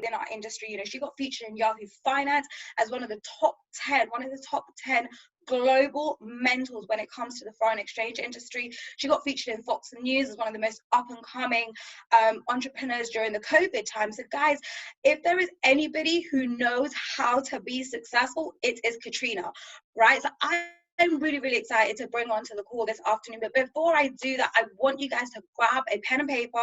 within our industry. You know, she got featured in Yahoo Finance as one of the top 10 global mentors when it comes to the foreign exchange industry. She got featured in Fox News as one of the most up and coming entrepreneurs during the COVID time. So guys, if there is anybody who knows how to be successful, it is Katrina, right? So I'm really, really excited to bring on to the call this afternoon. But before I do that, I want you guys to grab a pen and paper.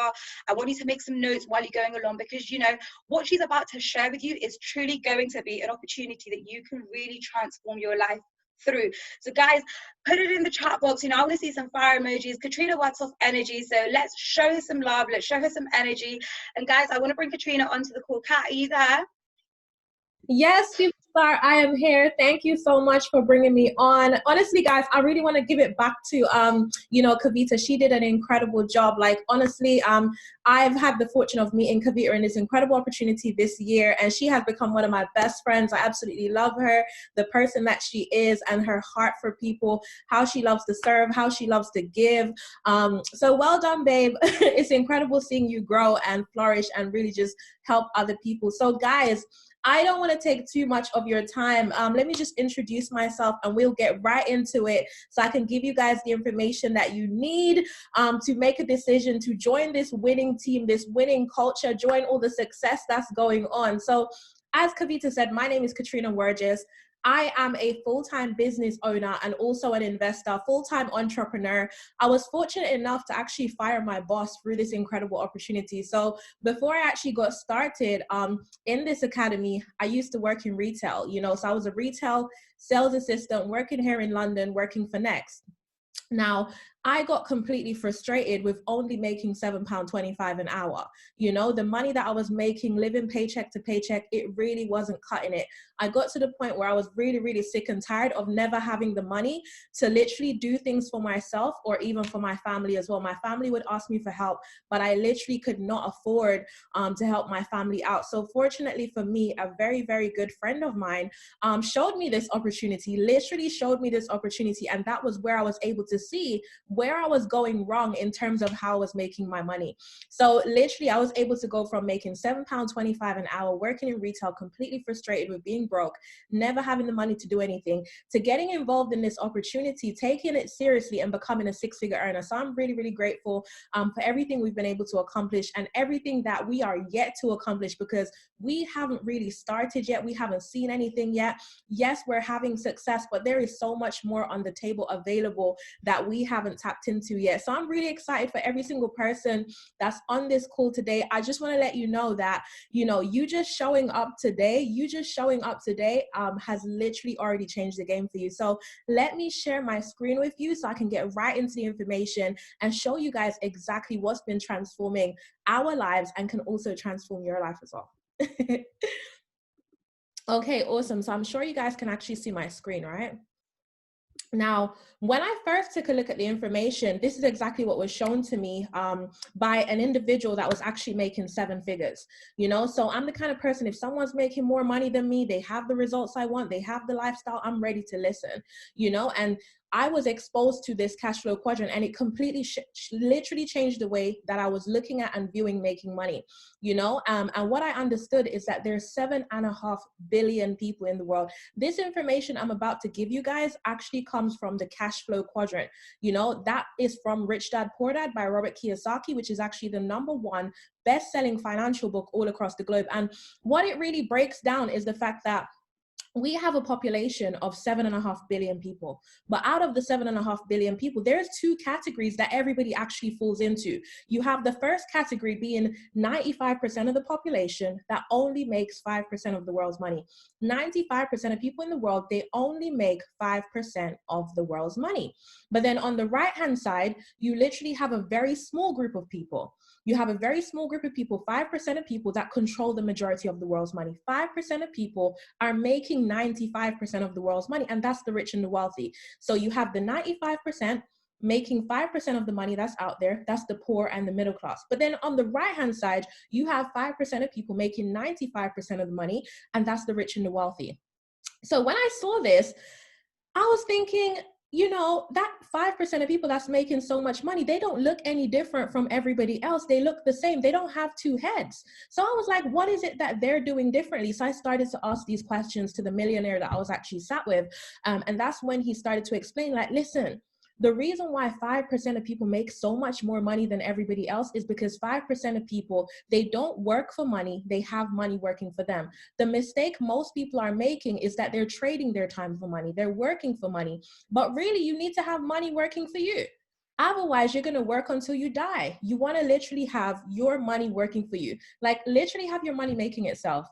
I want you to make some notes while you're going along, because, you know, what she's about to share with you is truly going to be an opportunity that you can really transform your life through. So guys, put it in the chat box. You know, I want to see some fire emojis. Katrina works off energy, so let's show her some love. Let's show her some energy. And guys, I want to bring Katrina onto the call. Kat, are you there? Yes, Superstar, I am here. Thank you so much for bringing me on. Honestly, guys, I really want to give it back to, you know, Kavita. She did an incredible job. Like, honestly, I've had the fortune of meeting Kavita in this incredible opportunity this year, and she has become one of my best friends. I absolutely love her, the person that she is, and her heart for people, how she loves to serve, how she loves to give. So well done, babe. It's incredible seeing you grow and flourish and really just help other people. So guys, I don't want to take too much of your time. Let me just introduce myself and we'll get right into it so I can give you guys the information that you need to make a decision to join this winning team, this winning culture, join all the success that's going on. So as Kavita said, my name is Katrina Wurgis. I am a full-time business owner and also an investor, full-time entrepreneur. I was fortunate enough to actually fire my boss through this incredible opportunity. So before I actually got started in this academy, I used to work in retail, you know, so I was a retail sales assistant working here in London, working for Next. Now, I got completely frustrated with only making £7.25 an hour. You know, the money that I was making, living paycheck to paycheck, it really wasn't cutting it. I got to the point where I was really, really sick and tired of never having the money to literally do things for myself or even for my family as well. My family would ask me for help, but I literally could not afford to help my family out. So fortunately for me, a very, very good friend of mine showed me this opportunity, literally showed me this opportunity. And that was where I was able to see where I was going wrong in terms of how I was making my money. So literally I was able to go from making £7.25 an hour, working in retail, completely frustrated with being broke, never having the money to do anything, to getting involved in this opportunity, taking it seriously and becoming a six-figure earner. So I'm really, really grateful for everything we've been able to accomplish and everything that we are yet to accomplish, because we haven't really started yet. We haven't seen anything yet. Yes, we're having success, but there is so much more on the table available that we haven't tapped into yet. So I'm really excited for every single person that's on this call today. I just want to let you know that, you know, you just showing up today has literally already changed the game for you. So let me share my screen with you so I can get right into the information and show you guys exactly what's been transforming our lives and can also transform your life as well. Okay, awesome. So I'm sure you guys can actually see my screen, right? Now, when I first took a look at the information, this is exactly what was shown to me by an individual that was actually making seven figures, you know? So I'm the kind of person, if someone's making more money than me, they have the results I want, they have the lifestyle, I'm ready to listen, you know? And I was exposed to this cash flow quadrant and it completely, literally changed the way that I was looking at and viewing making money, you know? And what I understood is that there's 7.5 billion people in the world. This information I'm about to give you guys actually comes from the cash flow quadrant. You know, that is from Rich Dad Poor Dad by Robert Kiyosaki, which is actually the #1 best-selling financial book all across the globe. And what it really breaks down is the fact that we have a population of 7.5 billion people, but out of the 7.5 billion people, there's two categories that everybody actually falls into. You have the first category being 95% of the population that only makes 5% of the world's money. 95% of people in the world, they only make 5% of the world's money. But then on the right-hand side, you literally have a very small group of people. You have a very small group of people, 5% of people that control the majority of the world's money. 5% of people are making 95% of the world's money, and that's the rich and the wealthy. So you have the 95% making 5% of the money that's out there. That's the poor and the middle class. But then on the right-hand side, you have 5% of people making 95% of the money, and that's the rich and the wealthy. So when I saw this, I was thinking, you know, that 5% of people that's making so much money, they don't look any different from everybody else. They look the same. They don't have two heads. So I was like, what is it that they're doing differently? So I started to ask these questions to the millionaire that I was actually sat with. And that's when he started to explain, like, listen, the reason why 5% of people make so much more money than everybody else is because 5% of people, they don't work for money, they have money working for them. The mistake most people are making is that they're trading their time for money, they're working for money, but really you need to have money working for you. Otherwise, you're going to work until you die. You want to literally have your money working for you, like literally have your money making itself.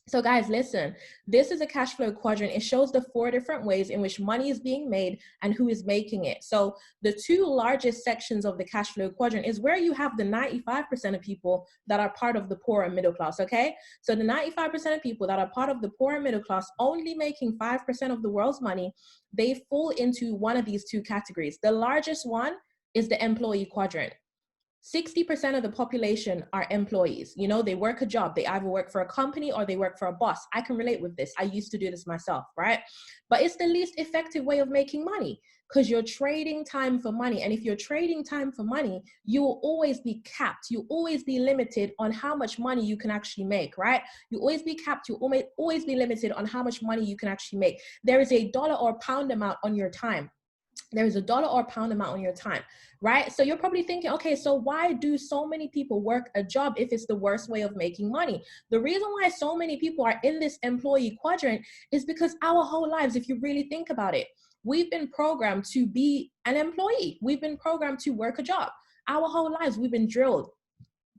So guys, listen, this is a cash flow quadrant. It shows the 4 different ways in which money is being made and who is making it. So the 2 largest sections of the cash flow quadrant is where you have the 95% of people that are part of the poor and middle class, okay? So the 95% of people that are part of the poor and middle class, only making 5% of the world's money, they fall into one of these 2 categories. The largest one is the employee quadrant. 60% of the population are employees. You know, they work a job. They either work for a company or they work for a boss. I can relate with this. I used to do this myself, right? But it's the least effective way of making money because you're trading time for money. And if you're trading time for money, you will always be capped. You'll always be limited on how much money you can actually make, right? You always be capped. You always be limited on how much money you can actually make. There is a dollar or pound amount on your time. There's a dollar or pound amount on your time, right? So you're probably thinking, okay, so why do so many people work a job if it's the worst way of making money? The reason why so many people are in this employee quadrant is because our whole lives, if you really think about it, we've been programmed to be an employee. We've been programmed to work a job. Our whole lives, we've been drilled.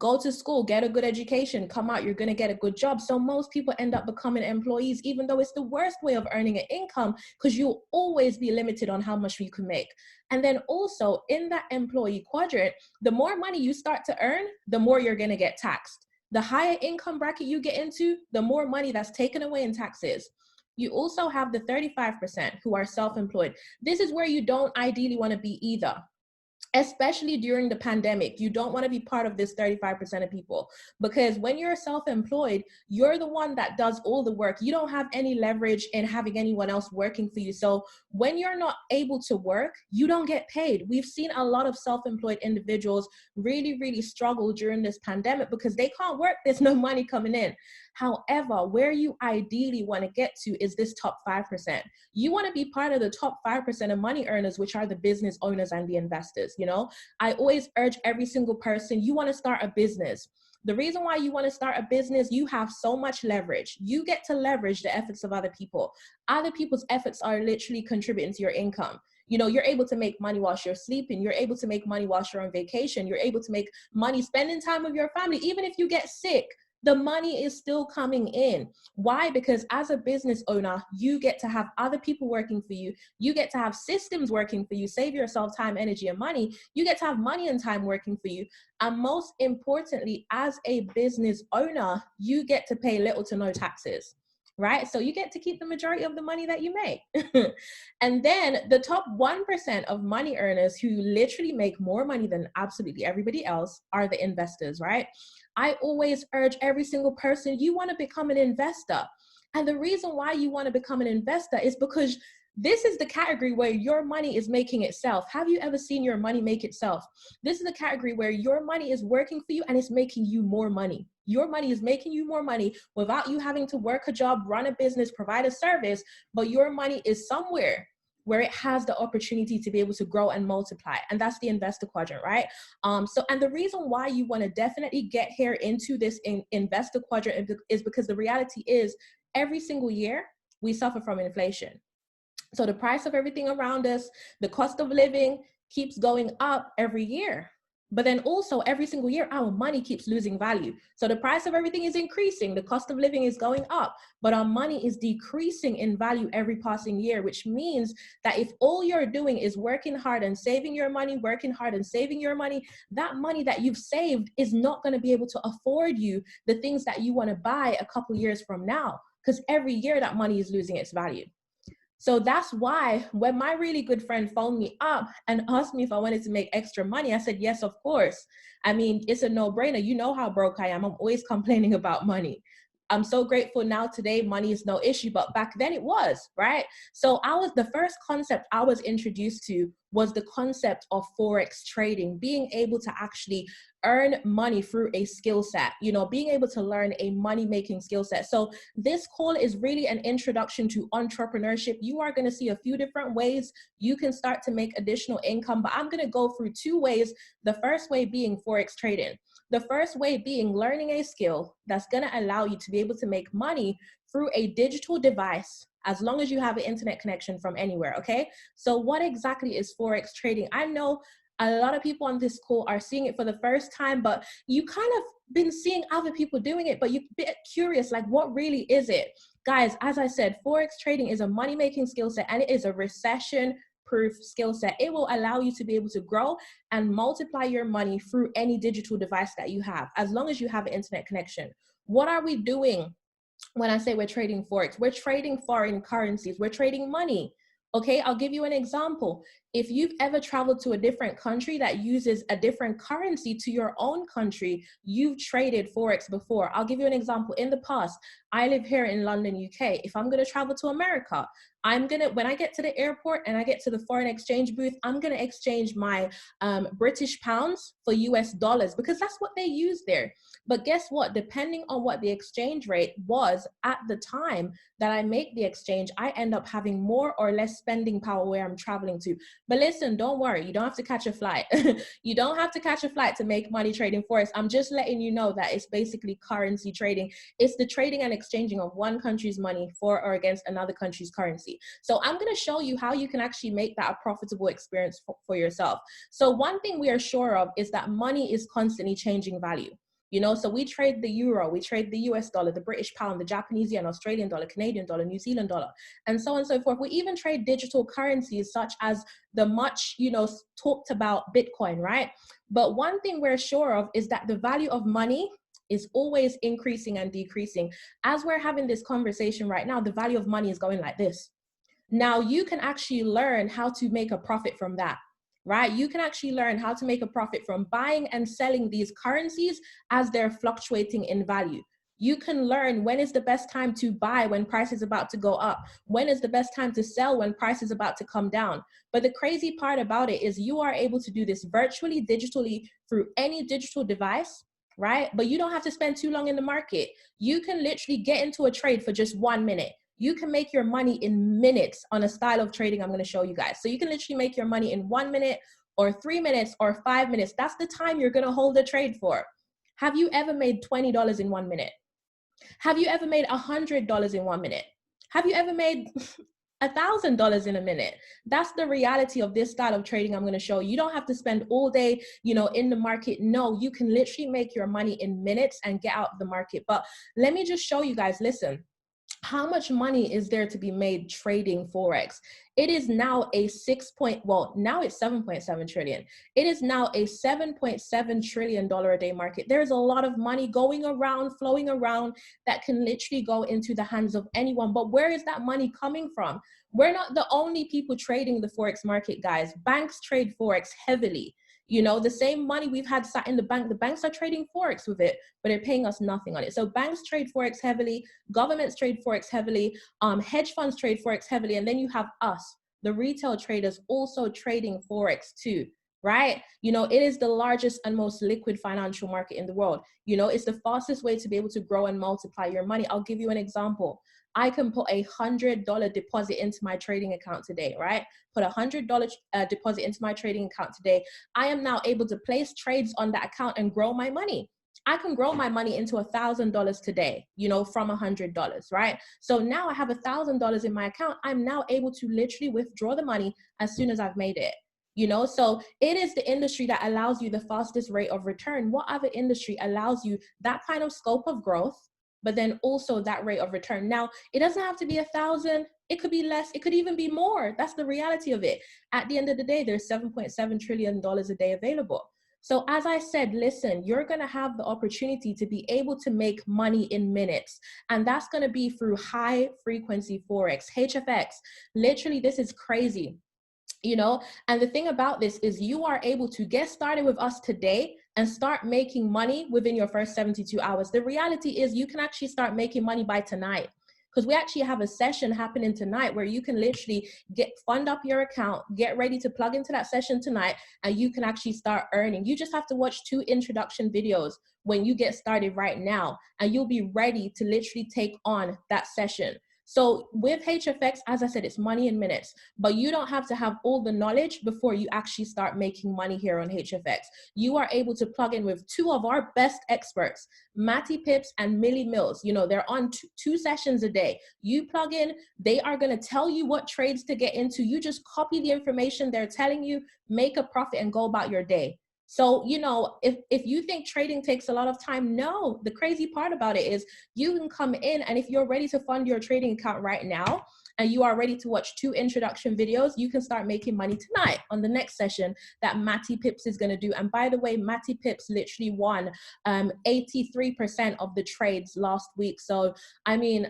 Go to school, get a good education, come out, you're going to get a good job. So most people end up becoming employees, even though it's the worst way of earning an income because you'll always be limited on how much you can make. And then also in that employee quadrant, the more money you start to earn, the more you're going to get taxed. The higher income bracket you get into, the more money that's taken away in taxes. You also have the 35% who are self-employed. This is where you don't ideally want to be either. Especially during the pandemic, you don't want to be part of this 35% of people because when you're self-employed, you're the one that does all the work. You don't have any leverage in having anyone else working for you. So when you're not able to work, you don't get paid. We've seen a lot of self-employed individuals really, really struggle during this pandemic because they can't work. There's no money coming in. However, where you ideally want to get to is this top 5%. You want to be part of the top 5% of money earners, which are the business owners and the investors. You know, I always urge every single person, you want to start a business. The reason why you want to start a business, you have so much leverage. You get to leverage the efforts of other people. Other people's efforts are literally contributing to your income. You know, you're able to make money whilst you're sleeping. You're able to make money whilst you're on vacation. You're able to make money spending time with your family. Even if you get sick, the money is still coming in. Why? Because as a business owner, you get to have other people working for you. You get to have systems working for you, save yourself time, energy, and money. You get to have money and time working for you. And most importantly, as a business owner, you get to pay little to no taxes. Right? So you get to keep the majority of the money that you make. And then the top 1% of money earners who literally make more money than absolutely everybody else are the investors, right? I always urge every single person, you want to become an investor. And the reason why you want to become an investor is because this is the category where your money is making itself. Have you ever seen your money make itself? This is the category where your money is working for you and it's making you more money. Your money is making you more money without you having to work a job, run a business, provide a service, but your money is somewhere where it has the opportunity to be able to grow and multiply. And that's the investor quadrant, right? And the reason why you want to definitely get here into this investor quadrant is because the reality is every single year we suffer from inflation. So the price of everything around us, the cost of living keeps going up every year. But then also every single year, our money keeps losing value. So the price of everything is increasing, the cost of living is going up, but our money is decreasing in value every passing year, which means that if all you're doing is working hard and saving your money, working hard and saving your money, that money that you've saved is not going to be able to afford you the things that you want to buy a couple years from now, because every year that money is losing its value. So that's why when my really good friend phoned me up and asked me if I wanted to make extra money, I said, yes, of course. I mean, it's a no-brainer. You know how broke I am. I'm always complaining about money. I'm so grateful now today, money is no issue, but back then it was, right? So the first concept I was introduced to was the concept of Forex trading, being able to actually earn money through a skill set, you know, being able to learn a money-making skill set. So this call is really an introduction to entrepreneurship. You are going to see a few different ways you can start to make additional income, but I'm going to go through two ways. The first way being Forex trading. The first way being learning a skill that's going to allow you to be able to make money through a digital device, as long as you have an internet connection from anywhere, okay? So what exactly is Forex trading? I know a lot of people on this call are seeing it for the first time, but you kind of been seeing other people doing it, but you're a bit curious, like, what really is it? Guys, as I said, Forex trading is a money-making skill set, and it is a recession-proof skill set. It will allow you to be able to grow and multiply your money through any digital device that you have, as long as you have an internet connection. What are we doing when I say we're trading Forex? We're trading foreign currencies. We're trading money. Okay, I'll give you an example. If you've ever traveled to a different country that uses a different currency to your own country, you've traded Forex before. I'll give you an example. In the past, I live here in London, UK. If I'm going to travel to America, when I get to the airport and I get to the foreign exchange booth, I'm going to exchange my British pounds for US dollars, because that's what they use there. But guess what? Depending on what the exchange rate was at the time that I make the exchange, I end up having more or less spending power where I'm traveling to. But listen, don't worry. You don't have to catch a flight. You don't have to catch a flight to make money trading Forex. I'm just letting you know that it's basically currency trading. It's the trading and exchanging of one country's money for or against another country's currency. So I'm going to show you how you can actually make that a profitable experience for yourself. So one thing we are sure of is that money is constantly changing value. You know, so we trade the euro, we trade the US dollar, the British pound, the Japanese yen, Australian dollar, Canadian dollar, New Zealand dollar, and so on and so forth. We even trade digital currencies such as the much, you know, talked about Bitcoin, right? But one thing we're sure of is that the value of money is always increasing and decreasing. As we're having this conversation right now, the value of money is going like this. Now you can actually learn how to make a profit from that. Right? You can actually learn how to make a profit from buying and selling these currencies as they're fluctuating in value. You can learn when is the best time to buy when price is about to go up. When is the best time to sell when price is about to come down. But the crazy part about it is you are able to do this virtually, digitally, through any digital device, right? But you don't have to spend too long in the market. You can literally get into a trade for just 1 minute. You can make your money in minutes on a style of trading I'm going to show you guys. So you can literally make your money in 1 minute or 3 minutes or 5 minutes. That's the time you're going to hold a trade for. Have you ever made $20 in 1 minute? Have you ever made $100 in 1 minute? Have you ever made $1,000 in a minute? That's the reality of this style of trading I'm going to show you. You don't have to spend all day, you know, in the market. No, you can literally make your money in minutes and get out of the market. But let me just show you guys, listen. How much money is there to be made trading Forex? It is now now it's 7.7 trillion. It is now a $7.7 trillion a day market. There's a lot of money going around, flowing around that can literally go into the hands of anyone. But where is that money coming from? We're not the only people trading the Forex market, guys. Banks trade Forex heavily. You know, the same money we've had sat in the banks are trading Forex with it, but they're paying us nothing on it. So banks trade Forex heavily, governments trade Forex heavily, hedge funds trade Forex heavily, and then you have us, the retail traders, also trading Forex too, right? You know, it is the largest and most liquid financial market in the world. You know, it's the fastest way to be able to grow and multiply your money. I'll give you an example. I can put $100 deposit into my trading account today, right? Put $100 deposit into my trading account today. I am now able to place trades on that account and grow my money. I can grow my money into $1,000 today, you know, from $100, right? So now I have $1,000 in my account. I'm now able to literally withdraw the money as soon as I've made it. You know, so it is the industry that allows you the fastest rate of return. What other industry allows you that kind of scope of growth, but then also that rate of return? Now, it doesn't have to be 1,000. It could be less. It could even be more. That's the reality of it. At the end of the day, there's $7.7 trillion a day available. So as I said, listen, you're going to have the opportunity to be able to make money in minutes. And that's going to be through high frequency Forex, HFX. Literally, this is crazy. You know, and the thing about this is you are able to get started with us today and start making money within your first 72 hours. The reality is you can actually start making money by tonight, because we actually have a session happening tonight where you can literally fund up your account, get ready to plug into that session tonight, and you can actually start earning. You just have to watch 2 introduction videos when you get started right now, and you'll be ready to literally take on that session. So with HFX, as I said, it's money in minutes, but you don't have to have all the knowledge before you actually start making money here on HFX. You are able to plug in with 2 of our best experts, Matty Pips and Millie Mills. You know, they're on 2 sessions a day. You plug in, they are going to tell you what trades to get into. You just copy the information they're telling you, make a profit, and go about your day. So, you know, if you think trading takes a lot of time, no. The crazy part about it is you can come in, and if you're ready to fund your trading account right now, and you are ready to watch 2 introduction videos, you can start making money tonight on the next session that Matty Pips is going to do. And by the way, Matty Pips literally won 83% of the trades last week. So, I mean,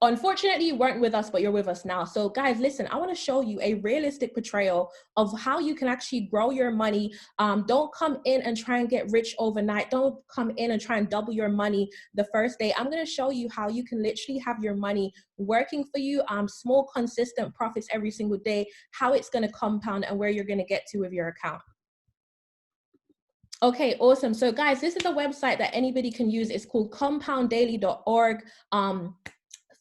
unfortunately, you weren't with us, but you're with us now. So guys, listen, I want to show you a realistic portrayal of how you can actually grow your money. Don't come in and try and get rich overnight. Don't come in and try and double your money the first day. I'm going to show you how you can literally have your money working for you, small, consistent profits every single day, how it's going to compound, and where you're going to get to with your account. Okay, awesome. So guys, this is a website that anybody can use. It's called compounddaily.org.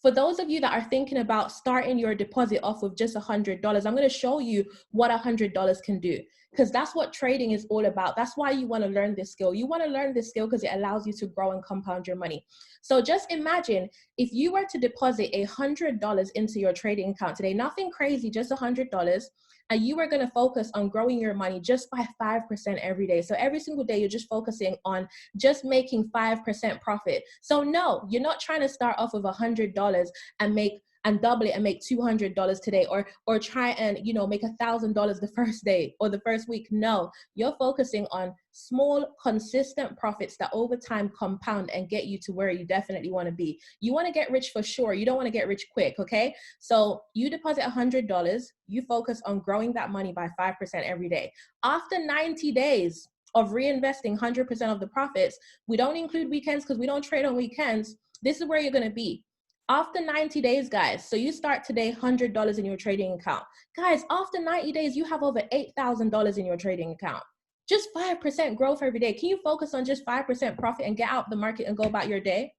For those of you that are thinking about starting your deposit off with just $100, I'm going to show you what $100 can do, because that's what trading is all about. That's why you want to learn this skill. You want to learn this skill because it allows you to grow and compound your money. So just imagine if you were to deposit $100 into your trading account today, nothing crazy, just $100, and you are going to focus on growing your money just by 5% every day. So every single day, you're just focusing on just making 5% profit. So no, you're not trying to start off with $100 and double it and make $200 today, or try and, you know, make $1,000 the first day or the first week. No, you're focusing on small, consistent profits that over time compound and get you to where you definitely want to be. You want to get rich for sure. You don't want to get rich quick, okay? So you deposit $100, you focus on growing that money by 5% every day. After 90 days of reinvesting 100% of the profits, we don't include weekends because we don't trade on weekends. This is where you're going to be. After 90 days, guys, so you start today, $100 in your trading account. Guys, after 90 days, you have over $8,000 in your trading account. Just 5% growth every day. Can you focus on just 5% profit and get out the market and go about your day?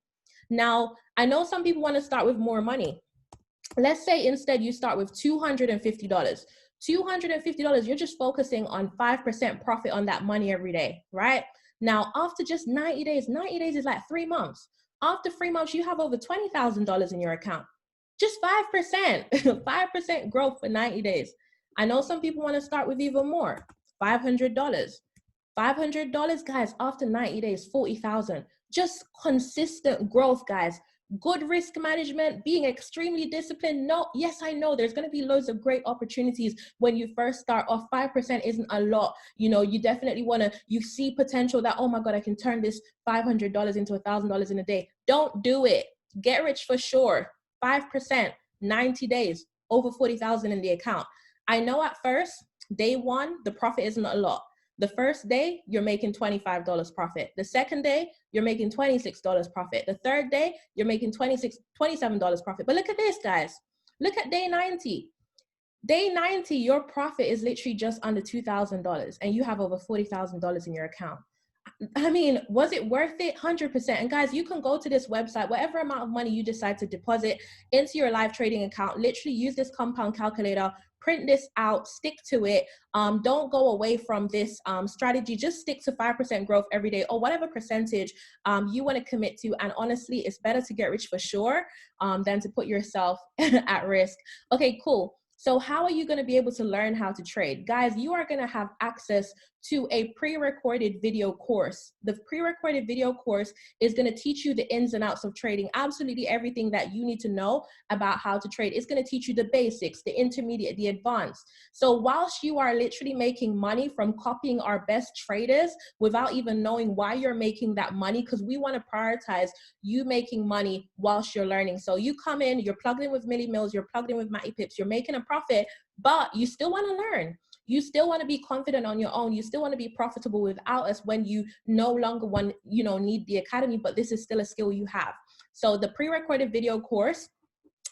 Now, I know some people want to start with more money. Let's say instead you start with $250. $250, you're just focusing on 5% profit on that money every day, right? Now, after just 90 days is like 3 months. After 3 months, you have over $20,000 in your account. Just 5%, 5% growth for 90 days. I know some people want to start with even more, $500. $500, guys, after 90 days, 40,000. Just consistent growth, guys. Good risk management, being extremely disciplined. No, yes, I know there's going to be loads of great opportunities when you first start off. 5% isn't a lot. You know, you definitely want to, you see potential that, oh my God, I can turn this $500 into $1,000 in a day. Don't do it. Get rich for sure. 5%, 90 days, over 40,000 in the account. I know at first, day one, the profit isn't a lot. The first day, you're making $25 profit. The second day, you're making $26 profit. The third day, you're making $27 profit. But look at this, guys. Look at day 90. Day 90, your profit is literally just under $2,000 and you have over $40,000 in your account. I mean, was it worth it? 100%. And guys, you can go to this website, whatever amount of money you decide to deposit into your live trading account, literally use this compound calculator, print this out, stick to it. Don't go away from this strategy. Just stick to 5% growth every day or whatever percentage you want to commit to. And honestly, it's better to get rich for sure than to put yourself at risk. Okay, cool. So how are you going to be able to learn how to trade? Guys, you are going to have access to a pre-recorded video course. The pre-recorded video course is going to teach you the ins and outs of trading, absolutely everything that you need to know about how to trade. It's going to teach you the basics, the intermediate, the advanced. So whilst you are literally making money from copying our best traders without even knowing why you're making that money, because we want to prioritize you making money whilst you're learning. So you come in, you're plugged in with Millie Mills, you're plugged in with Matty Pips, you're making a profit, but you still want to learn. You still want to be confident on your own. You still want to be profitable without us when you no longer want, need the academy, but this is still a skill you have. So the pre-recorded video course,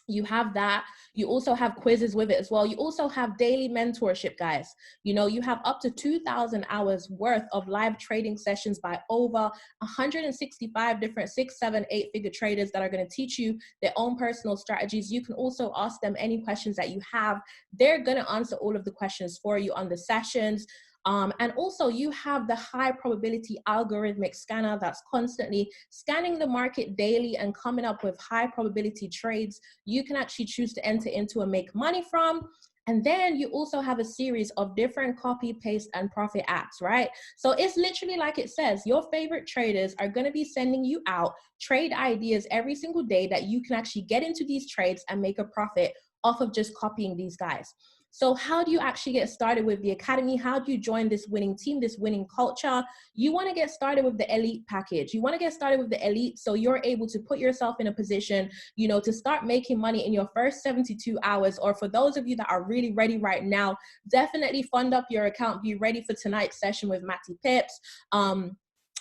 you have that. You also have quizzes with it as well. You also have daily mentorship, guys. You have up to 2,000 hours worth of live trading sessions by over 165 different 6, 7, 8-figure traders that are going to teach you their own personal strategies. You can also ask them any questions that you have. They're going to answer all of the questions for you on the sessions. And also you have the high probability algorithmic scanner that's constantly scanning the market daily and coming up with high probability trades you can actually choose to enter into and make money from. And then you also have a series of different copy, paste, and profit apps, right? So it's literally like it says, your favorite traders are going to be sending you out trade ideas every single day that you can actually get into these trades and make a profit off of just copying these guys. So how do you actually get started with the academy? How do you join this winning team, this winning culture? You want to get started with the elite package. You want to get started with the elite so you're able to put yourself in a position, to start making money in your first 72 hours. Or for those of you that are really ready right now, definitely fund up your account. Be ready for tonight's session with Matty Pips.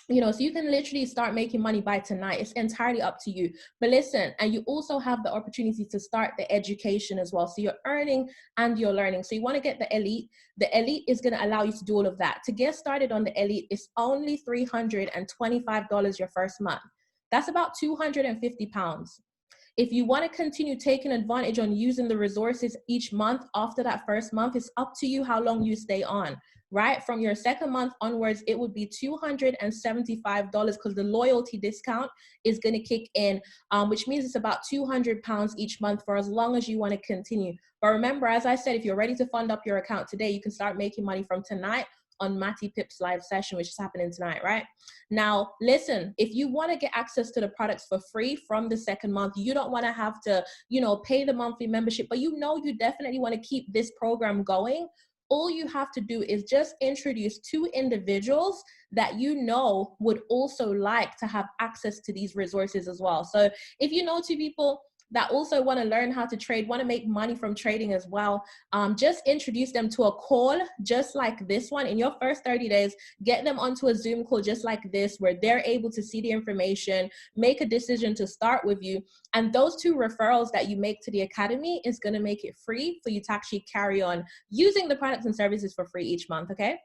So you can literally start making money by tonight. It's entirely up to you. But listen, and you also have the opportunity to start the education as well. So you're earning and you're learning. So you want to get the elite. The elite is going to allow you to do all of that. To get started on the elite, it's only $325 your first month. That's about 250 pounds. If you want to continue taking advantage on using the resources each month after that first month, it's up to you how long you stay on, right? From your second month onwards, it would be $275 because the loyalty discount is going to kick in, which means it's about 200 pounds each month for as long as you want to continue. But remember, as I said, if you're ready to fund up your account today, you can start making money from tonight on Matty Pips live session, which is happening tonight, right? Now, listen, if you want to get access to the products for free from the second month, you don't want to have to, pay the monthly membership, but you definitely want to keep this program going. All you have to do is just introduce 2 individuals that would also like to have access to these resources as well. So if you know 2 people that also want to learn how to trade, want to make money from trading as well, just introduce them to a call just like this one. In your first 30 days, get them onto a Zoom call just like this, where they're able to see the information, make a decision to start with you. And those 2 referrals that you make to the academy is going to make it free for you to actually carry on using the products and services for free each month, okay?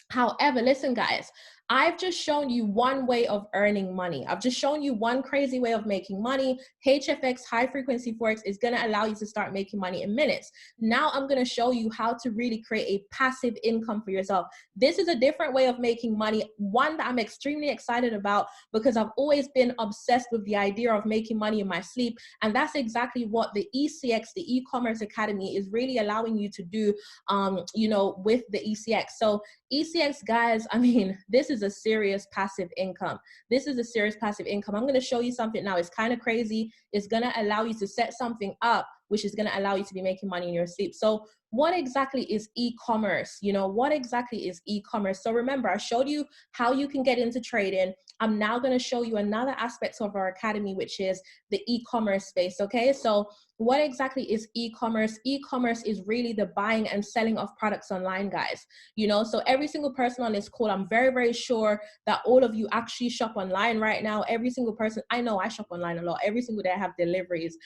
However, listen, guys, I've just shown you one way of earning money. I've just shown you one crazy way of making money. HFX, high frequency Forex, is going to allow you to start making money in minutes. Now I'm going to show you how to really create a passive income for yourself. This is a different way of making money, one that I'm extremely excited about because I've always been obsessed with the idea of making money in my sleep. And that's exactly what the Ecx, the e-commerce academy, is really allowing you to do, with the Ecx. So Ecx, guys, I mean, this is a serious passive income. This is a serious passive income. I'm going to show you something now. It's kind of crazy. It's going to allow you to set something up, which is going to allow you to be making money in your sleep. So what exactly is e-commerce? What exactly is e-commerce? So remember, I showed you how you can get into trading. I'm now going to show you another aspect of our academy, which is the e-commerce space. Okay. So what exactly is e-commerce? E-commerce is really the buying and selling of products online, guys. So every single person on this call, I'm very, very sure that all of you actually shop online right now. Every single person, I know I shop online a lot. Every single day I have deliveries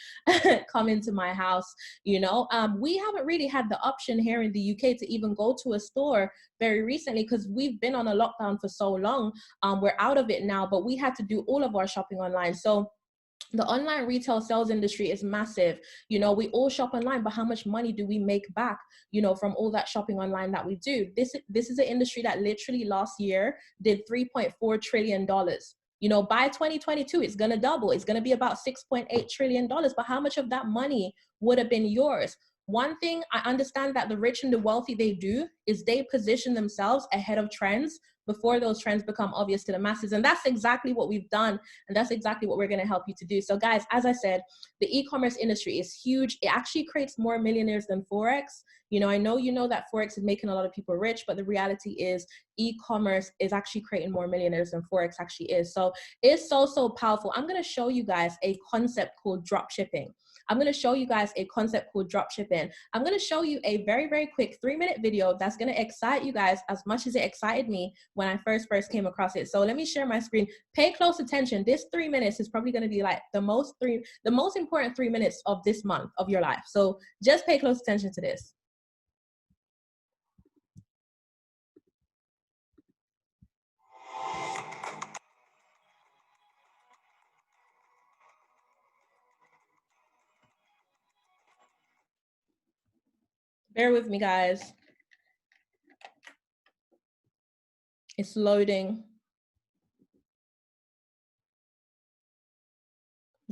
come into my house. We haven't really had the option here in the UK to even go to a store very recently because we've been on a lockdown for so long. We're out of it now, but we had to do all of our shopping online. So the online retail sales industry is massive. We all shop online, but how much money do we make back, from all that shopping online that we do? This is an industry that literally last year did $3.4 trillion. By 2022, it's going to double. It's going to be about $6.8 trillion. But how much of that money would have been yours? One thing I understand that the rich and the wealthy, they do is they position themselves ahead of trends before those trends become obvious to the masses. And that's exactly what we've done. And that's exactly what we're going to help you to do. So guys, as I said, the e-commerce industry is huge. It actually creates more millionaires than Forex. You know, I know you know that Forex is making a lot of people rich, but the reality is e-commerce is actually creating more millionaires than Forex actually is. So it's so powerful. I'm going to show you guys a concept called drop shipping. I'm going to show you guys a concept called drop shipping. I'm going to show you a very quick 3-minute video that's going to excite you guys as much as it excited me when I first came across it. So let me share my screen. Pay close attention. This 3 minutes is probably going to be like the most important 3 minutes of this month of your life. So just pay close attention to this. Bear with me, guys. It's loading.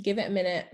Give it a minute.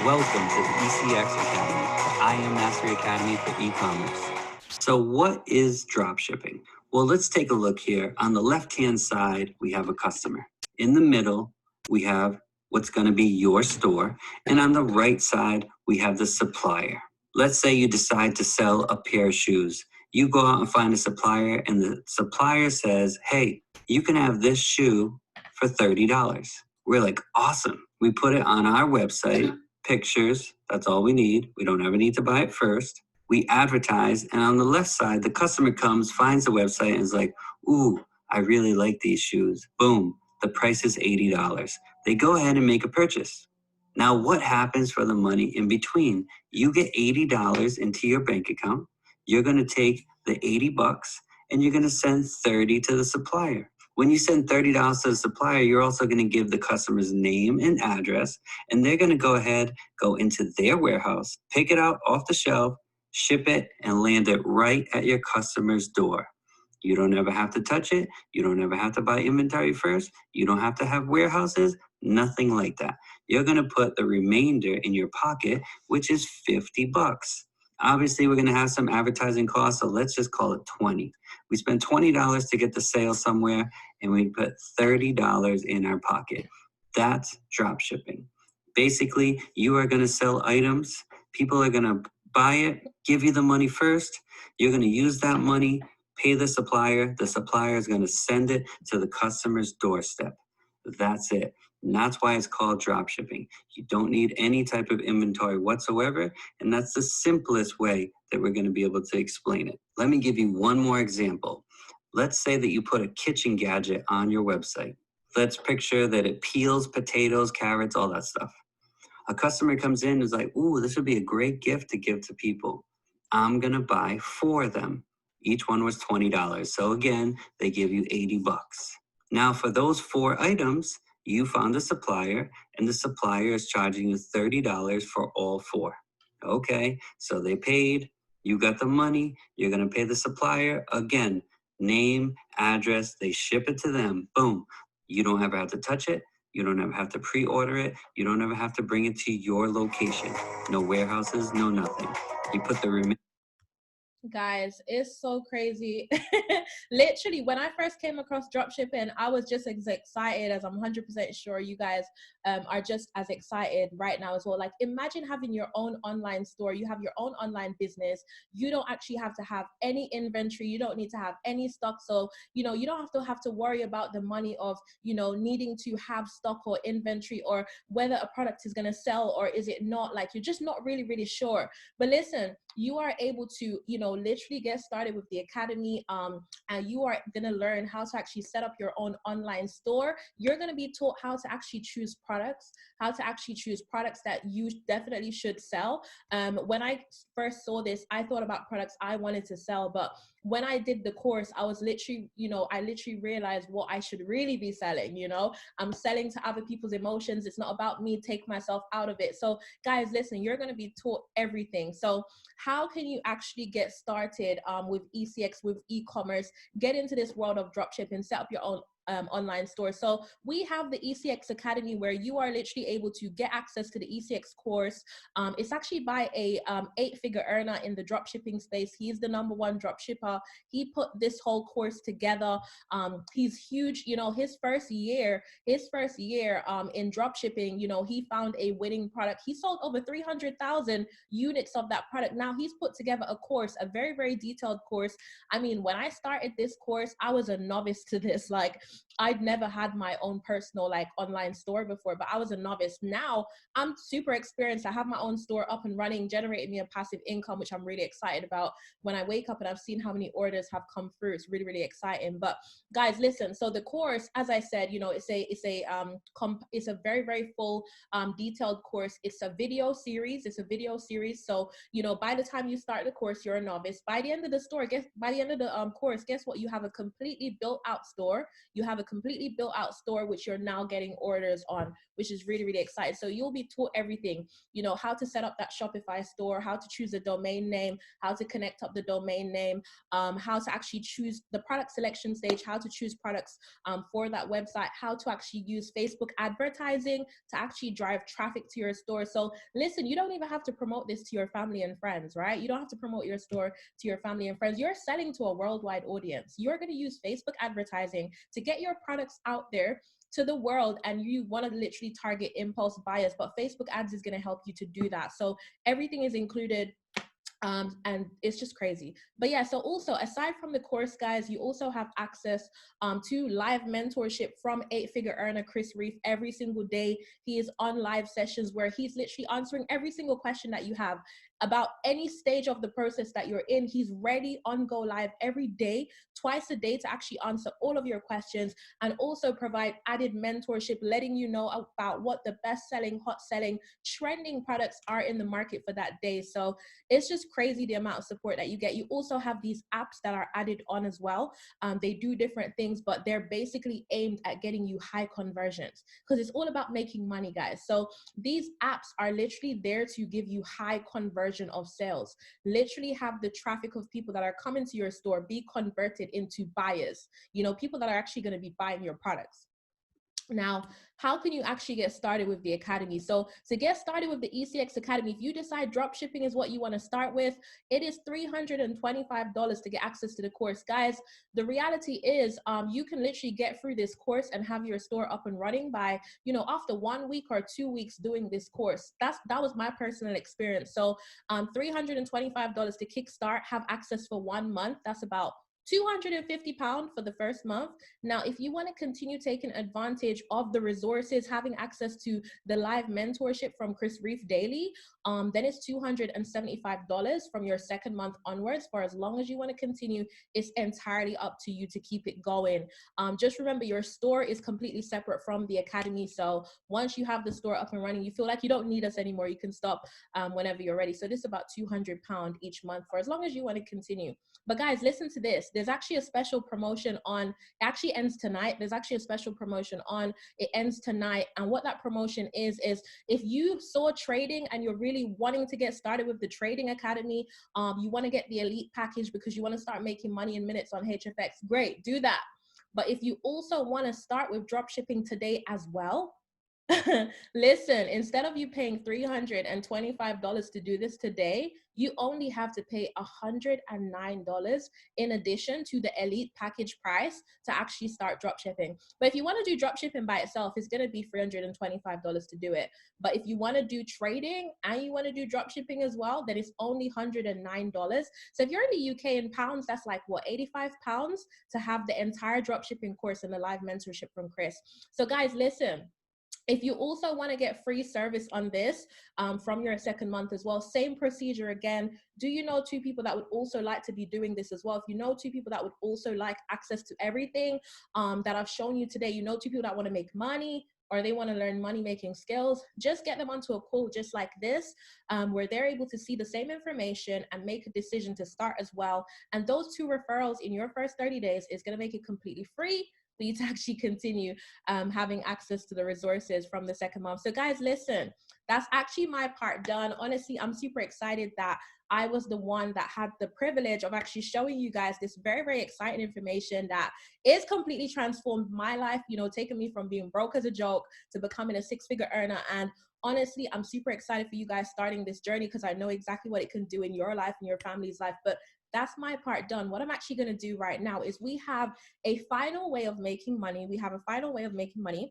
Welcome to the Ecx Academy, the I Am Mastery Academy for e-commerce. So what is dropshipping? Well, let's take a look here. On the left-hand side, we have a customer. In the middle, we have what's going to be your store. And on the right side, we have the supplier. Let's say you decide to sell a pair of shoes. You go out and find a supplier, and the supplier says, hey, you can have this shoe for $30. We're like, awesome. We put it on our website. Pictures, that's all we need. We don't ever need to buy it first. We advertise, and on the left side, the customer comes, finds the website, and is like, ooh, I really like these shoes. Boom, the price is $80. They go ahead and make a purchase. Now, what happens for the money in between? You get $80 into your bank account. You're going to take the $80 and you're going to send $30 to the supplier. When you send $30 to the supplier, you're also going to give the customer's name and address, and they're going to go ahead, go into their warehouse, pick it out off the shelf, ship it, and land it right at your customer's door. You don't ever have to touch it. You don't ever have to buy inventory first. You don't have to have warehouses, nothing like that. You're going to put the remainder in your pocket, which is $50. Obviously, we're going to have some advertising costs, so let's just call it $20. We spend $20 to get the sale somewhere, and we put $30 in our pocket. That's drop shipping. Basically, you are going to sell items. People are going to buy it, give you the money first. You're going to use that money, pay the supplier. The supplier is going to send it to the customer's doorstep. That's it. And that's why it's called drop shipping. You don't need any type of inventory whatsoever, and that's the simplest way that we're going to be able to explain it. Let me give you one more example. Let's say that you put a kitchen gadget on your website. Let's picture that it peels potatoes, carrots, all that stuff. A customer comes in and is like, ooh, this would be a great gift to give to people. I'm going to buy 4 of them. Each one was $20. So again, they give you $80. Now for those 4 items, you found a supplier, and the supplier is charging you $30 for all 4. Okay, so they paid, you got the money, you're going to pay the supplier. Again, name, address, they ship it to them. Boom. You don't ever have to touch it. You don't ever have to pre-order it. You don't ever have to bring it to your location. No warehouses, no nothing. You put the remaining. Guys, it's so crazy. Literally, when I first came across dropshipping, I was just as excited as I'm 100% sure you guys are just as excited right now as well. Like, imagine having your own online store. You have your own online business. You don't actually have to have any inventory. You don't need to have any stock. So, you know, you don't have to worry about the money of, you know, needing to have stock or inventory, or whether a product is going to sell or is it not. Like, you're just not really sure. But listen, you are able to, you know, literally get started with the academy, and you are going to learn how to actually set up your own online store. You're going to be taught how to actually choose products that you definitely should sell. When I first saw this, I thought about products I wanted to sell, but when I did the course, I was literally, you know, I literally realized what I should really be selling. You know, I'm selling to other people's emotions. It's not about me. Take myself out of it. So guys, listen, you're going to be taught everything. So how can you actually get started with ECX, with e-commerce, get into this world of dropshipping, set up your own online store. So we have the Ecx Academy, where you are literally able to get access to the Ecx course. It's actually by a 8-figure earner in the dropshipping space. He's the #1 dropshipper. He put this whole course together. He's huge. You know, his first year in dropshipping, you know, he found a winning product. He sold over 300,000 units of that product. Now he's put together a course, a very, very detailed course. I mean, when I started this course, I was a novice to this. Like, I'd never had my own personal like online store before, but I was a novice. Now I'm super experienced. I have my own store up and running, generating me a passive income, which I'm really excited about. When I wake up and I've seen how many orders have come through, it's really, really exciting. But guys, listen, so the course, as I said, you know, it's a very, very full detailed course. It's a video series. So, you know, by the time you start the course, you're a novice. By the end of the course, guess what? You have a completely built out store. Which you're now getting orders on, which is really, really exciting. So you'll be taught everything, you know, how to set up that Shopify store, how to choose a domain name, how to connect up the domain name, how to actually choose the product selection stage, how to choose products for that website, how to actually use Facebook advertising to actually drive traffic to your store. So listen, you don't even have to promote this to your family and friends, right? You don't have to promote your store to your family and friends. You're selling to a worldwide audience. You're going to use Facebook advertising to get your products out there to the world, and you want to literally target impulse buyers, but Facebook ads is going to help you to do that. So everything is included. And it's just crazy. But yeah, so also aside from the course, guys, you also have access to live mentorship from 8-figure earner Chris Reef. Every single day he is on live sessions where he's literally answering every single question that you have about any stage of the process that you're in. He's ready on go live every day, twice a day, to actually answer all of your questions and also provide added mentorship, letting you know about what the best selling, hot selling, trending products are in the market for that day. So it's just crazy the amount of support that you get. You also have these apps that are added on as well. They do different things, but they're basically aimed at getting you high conversions, because it's all about making money, guys. So these apps are literally there to give you high conversion of sales. Literally have the traffic of people that are coming to your store be converted into buyers, you know, people that are actually going to be buying your products. Now, how can you actually get started with the Academy? So to get started with the Ecx Academy, if you decide dropshipping is what you want to start with, it is $325 to get access to the course. Guys, the reality is you can literally get through this course and have your store up and running by, you know, after 1 week or 2 weeks doing this course. That was my personal experience. So $325 to kickstart, have access for 1 month. That's about £250 for the first month. Now, if you want to continue taking advantage of the resources, having access to the live mentorship from Chris Reef daily, then it's $275 from your second month onwards. For as long as you want to continue, it's entirely up to you to keep it going. Just remember, your store is completely separate from the Academy. So once you have the store up and running, you feel like you don't need us anymore, you can stop whenever you're ready. So this is about £200 each month for as long as you want to continue. But guys, listen to this. There's actually a special promotion on, it actually ends tonight. There's actually a special promotion on, it ends tonight. And what that promotion is if you saw trading and you're really wanting to get started with the Trading Academy, you want to get the elite package because you want to start making money in minutes on HFX, great, do that. But if you also want to start with dropshipping today as well, listen, instead of you paying $325 to do this today, you only have to pay $109 in addition to the elite package price to actually start dropshipping. But if you want to do dropshipping by itself, it's going to be $325 to do it. But if you want to do trading and you want to do dropshipping as well, then it's only $109. So if you're in the UK in pounds, that's like what, £85 to have the entire dropshipping course and the live mentorship from Chris. So guys, listen. If you also want to get free service on this from your second month as well, same procedure again. Do you know 2 people that would also like to be doing this as well? If you know 2 people that would also like access to everything that I've shown you today, you know 2 people that want to make money or they want to learn money-making skills, just get them onto a call just like this, where they're able to see the same information and make a decision to start as well. And those 2 referrals in your first 30 days is going to make it completely free for you to actually continue having access to the resources from the second month. So guys, listen, that's actually my part done. Honestly, I'm super excited that I was the one that had the privilege of actually showing you guys this very, very exciting information that is completely transformed my life, you know, taking me from being broke as a joke to becoming a six-figure earner. And honestly, I'm super excited for you guys starting this journey because I know exactly what it can do in your life and your family's life. But that's my part done. What I'm actually going to do right now is we have a final way of making money. We have a final way of making money.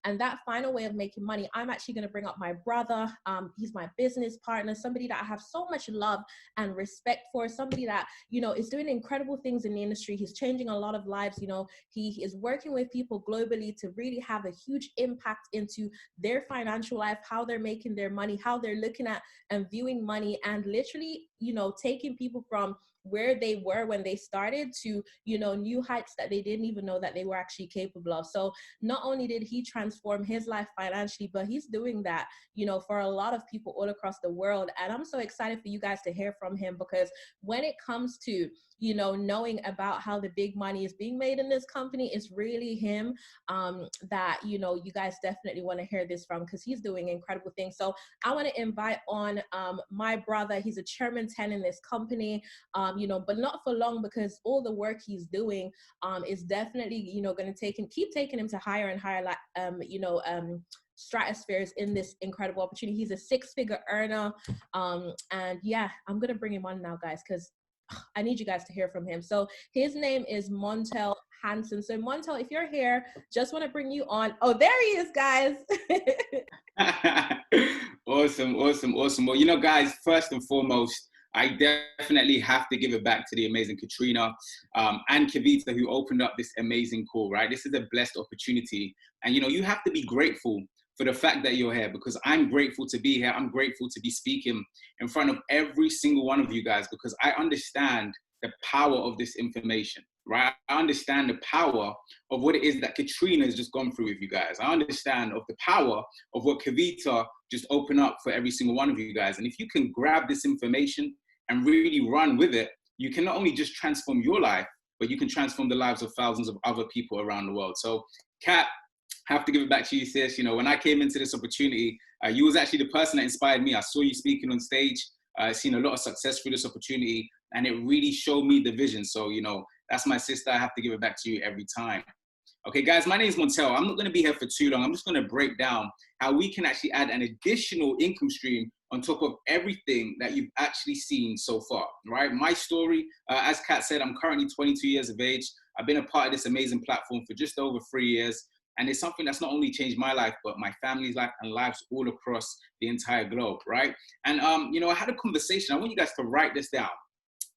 And that final way of making money, I'm actually going to bring up my brother. He's my business partner, somebody that I have so much love and respect for, somebody that, you know, is doing incredible things in the industry. He's changing a lot of lives. You know, he is working with people globally to really have a huge impact into their financial life, how they're making their money, how they're looking at and viewing money, and literally, you know, taking people from where they were when they started to, you know, new heights that they didn't even know that they were actually capable of. So not only did he transform his life financially, but he's doing that, you know, for a lot of people all across the world. And I'm so excited for you guys to hear from him, because when it comes to, you know, knowing about how the big money is being made in this company, it's really him that, you know, you guys definitely want to hear this from, because he's doing incredible things. So I want to invite on my brother. He's a chairman 10 in this company, you know, but not for long, because all the work he's doing is definitely, you know, going to keep taking him to higher and higher, you know, stratospheres in this incredible opportunity. He's a six-figure earner. And yeah, I'm going to bring him on now, guys, because I need you guys to hear from him. So his name is Montel Hansen. So Montel, if you're here, just want to bring you on. Oh, there he is, guys. Awesome. Well, you know, guys, first and foremost, I definitely have to give it back to the amazing Katrina and Kavita, who opened up this amazing call, right? This is a blessed opportunity. And, you know, you have to be grateful for the fact that you're here, because I'm grateful to be here. I'm grateful to be speaking in front of every single one of you guys, because I understand the power of this information, right? I understand the power of what it is that Katrina has just gone through with you guys. I understand of the power of what Kavita just opened up for every single one of you guys. And if you can grab this information and really run with it, you can not only just transform your life, but you can transform the lives of thousands of other people around the world. So, Kat, have to give it back to you, sis. You know, when I came into this opportunity, you was actually the person that inspired me. I saw you speaking on stage. I've seen a lot of success through this opportunity, and it really showed me the vision. So, you know, that's my sister. I have to give it back to you every time. Okay, guys, my name is Montel. I'm not going to be here for too long. I'm just going to break down how we can actually add an additional income stream on top of everything that you've actually seen so far, right? My story, as Kat said, I'm currently 22 years of age. I've been a part of this amazing platform for just over 3 years. And it's something that's not only changed my life, but my family's life and lives all across the entire globe, right? And, you know, I had a conversation. I want you guys to write this down,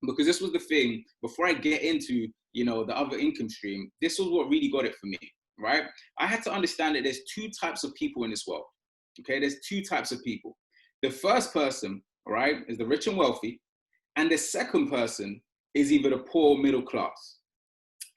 because this was the thing, before I get into, you know, the other income stream, this was what really got it for me, right? I had to understand that there's two types of people in this world, okay? There's two types of people. The first person, right, is the rich and wealthy. And the second person is either the poor middle class,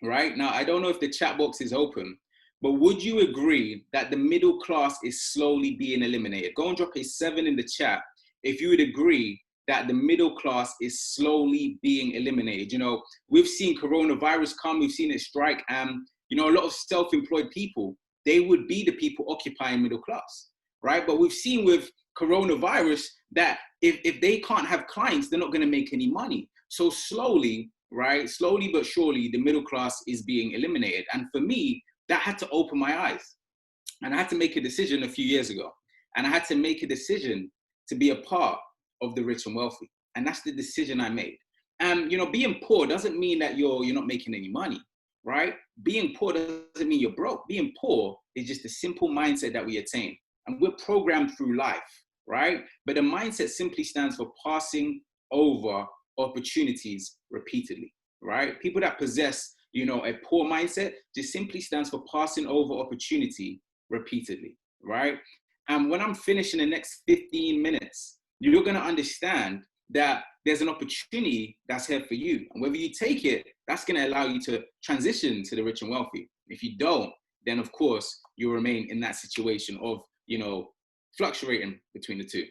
right? Now, I don't know if the chat box is open, but would you agree that the middle class is slowly being eliminated? Go and drop a 7 in the chat if you would agree that the middle class is slowly being eliminated. You know, we've seen coronavirus come, we've seen it strike, and, you know, a lot of self-employed people, they would be the people occupying middle class, right? But we've seen with coronavirus that if they can't have clients, they're not going to make any money. So slowly, right, slowly but surely, the middle class is being eliminated. And for me, that had to open my eyes. And I had to make a decision a few years ago. And I had to make a decision to be a part of the rich and wealthy. And that's the decision I made. And, you know, being poor doesn't mean that you're not making any money, right? Being poor doesn't mean you're broke. Being poor is just a simple mindset that we attain. And we're programmed through life, right? But the mindset simply stands for passing over opportunities repeatedly, right? People that possess, you know, a poor mindset just simply stands for passing over opportunity repeatedly, right? And when I'm finishing the next 15 minutes, you're going to understand that there's an opportunity that's here for you. And whether you take it, that's going to allow you to transition to the rich and wealthy. If you don't, then of course, you'll remain in that situation of, you know, fluctuating between the two.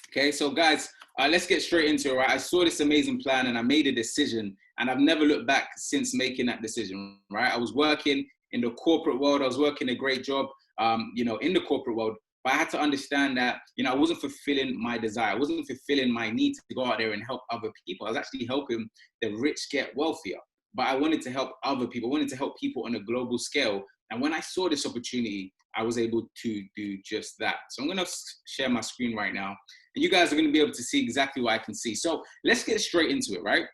Okay, so guys, let's get straight into it, right? I saw this amazing plan and I made a decision, and I've never looked back since making that decision, right? I was working in the corporate world. I was working a great job, you know, in the corporate world, But I had to understand that, you know, I wasn't fulfilling my desire. I wasn't fulfilling my need to go out there and help other people. I was actually helping the rich get wealthier. But I wanted to help other people. I wanted to help people on a global scale. And when I saw this opportunity, I was able to do just that. So I'm going to share my screen right now. And you guys are going to be able to see exactly what I can see. So let's get straight into it, right?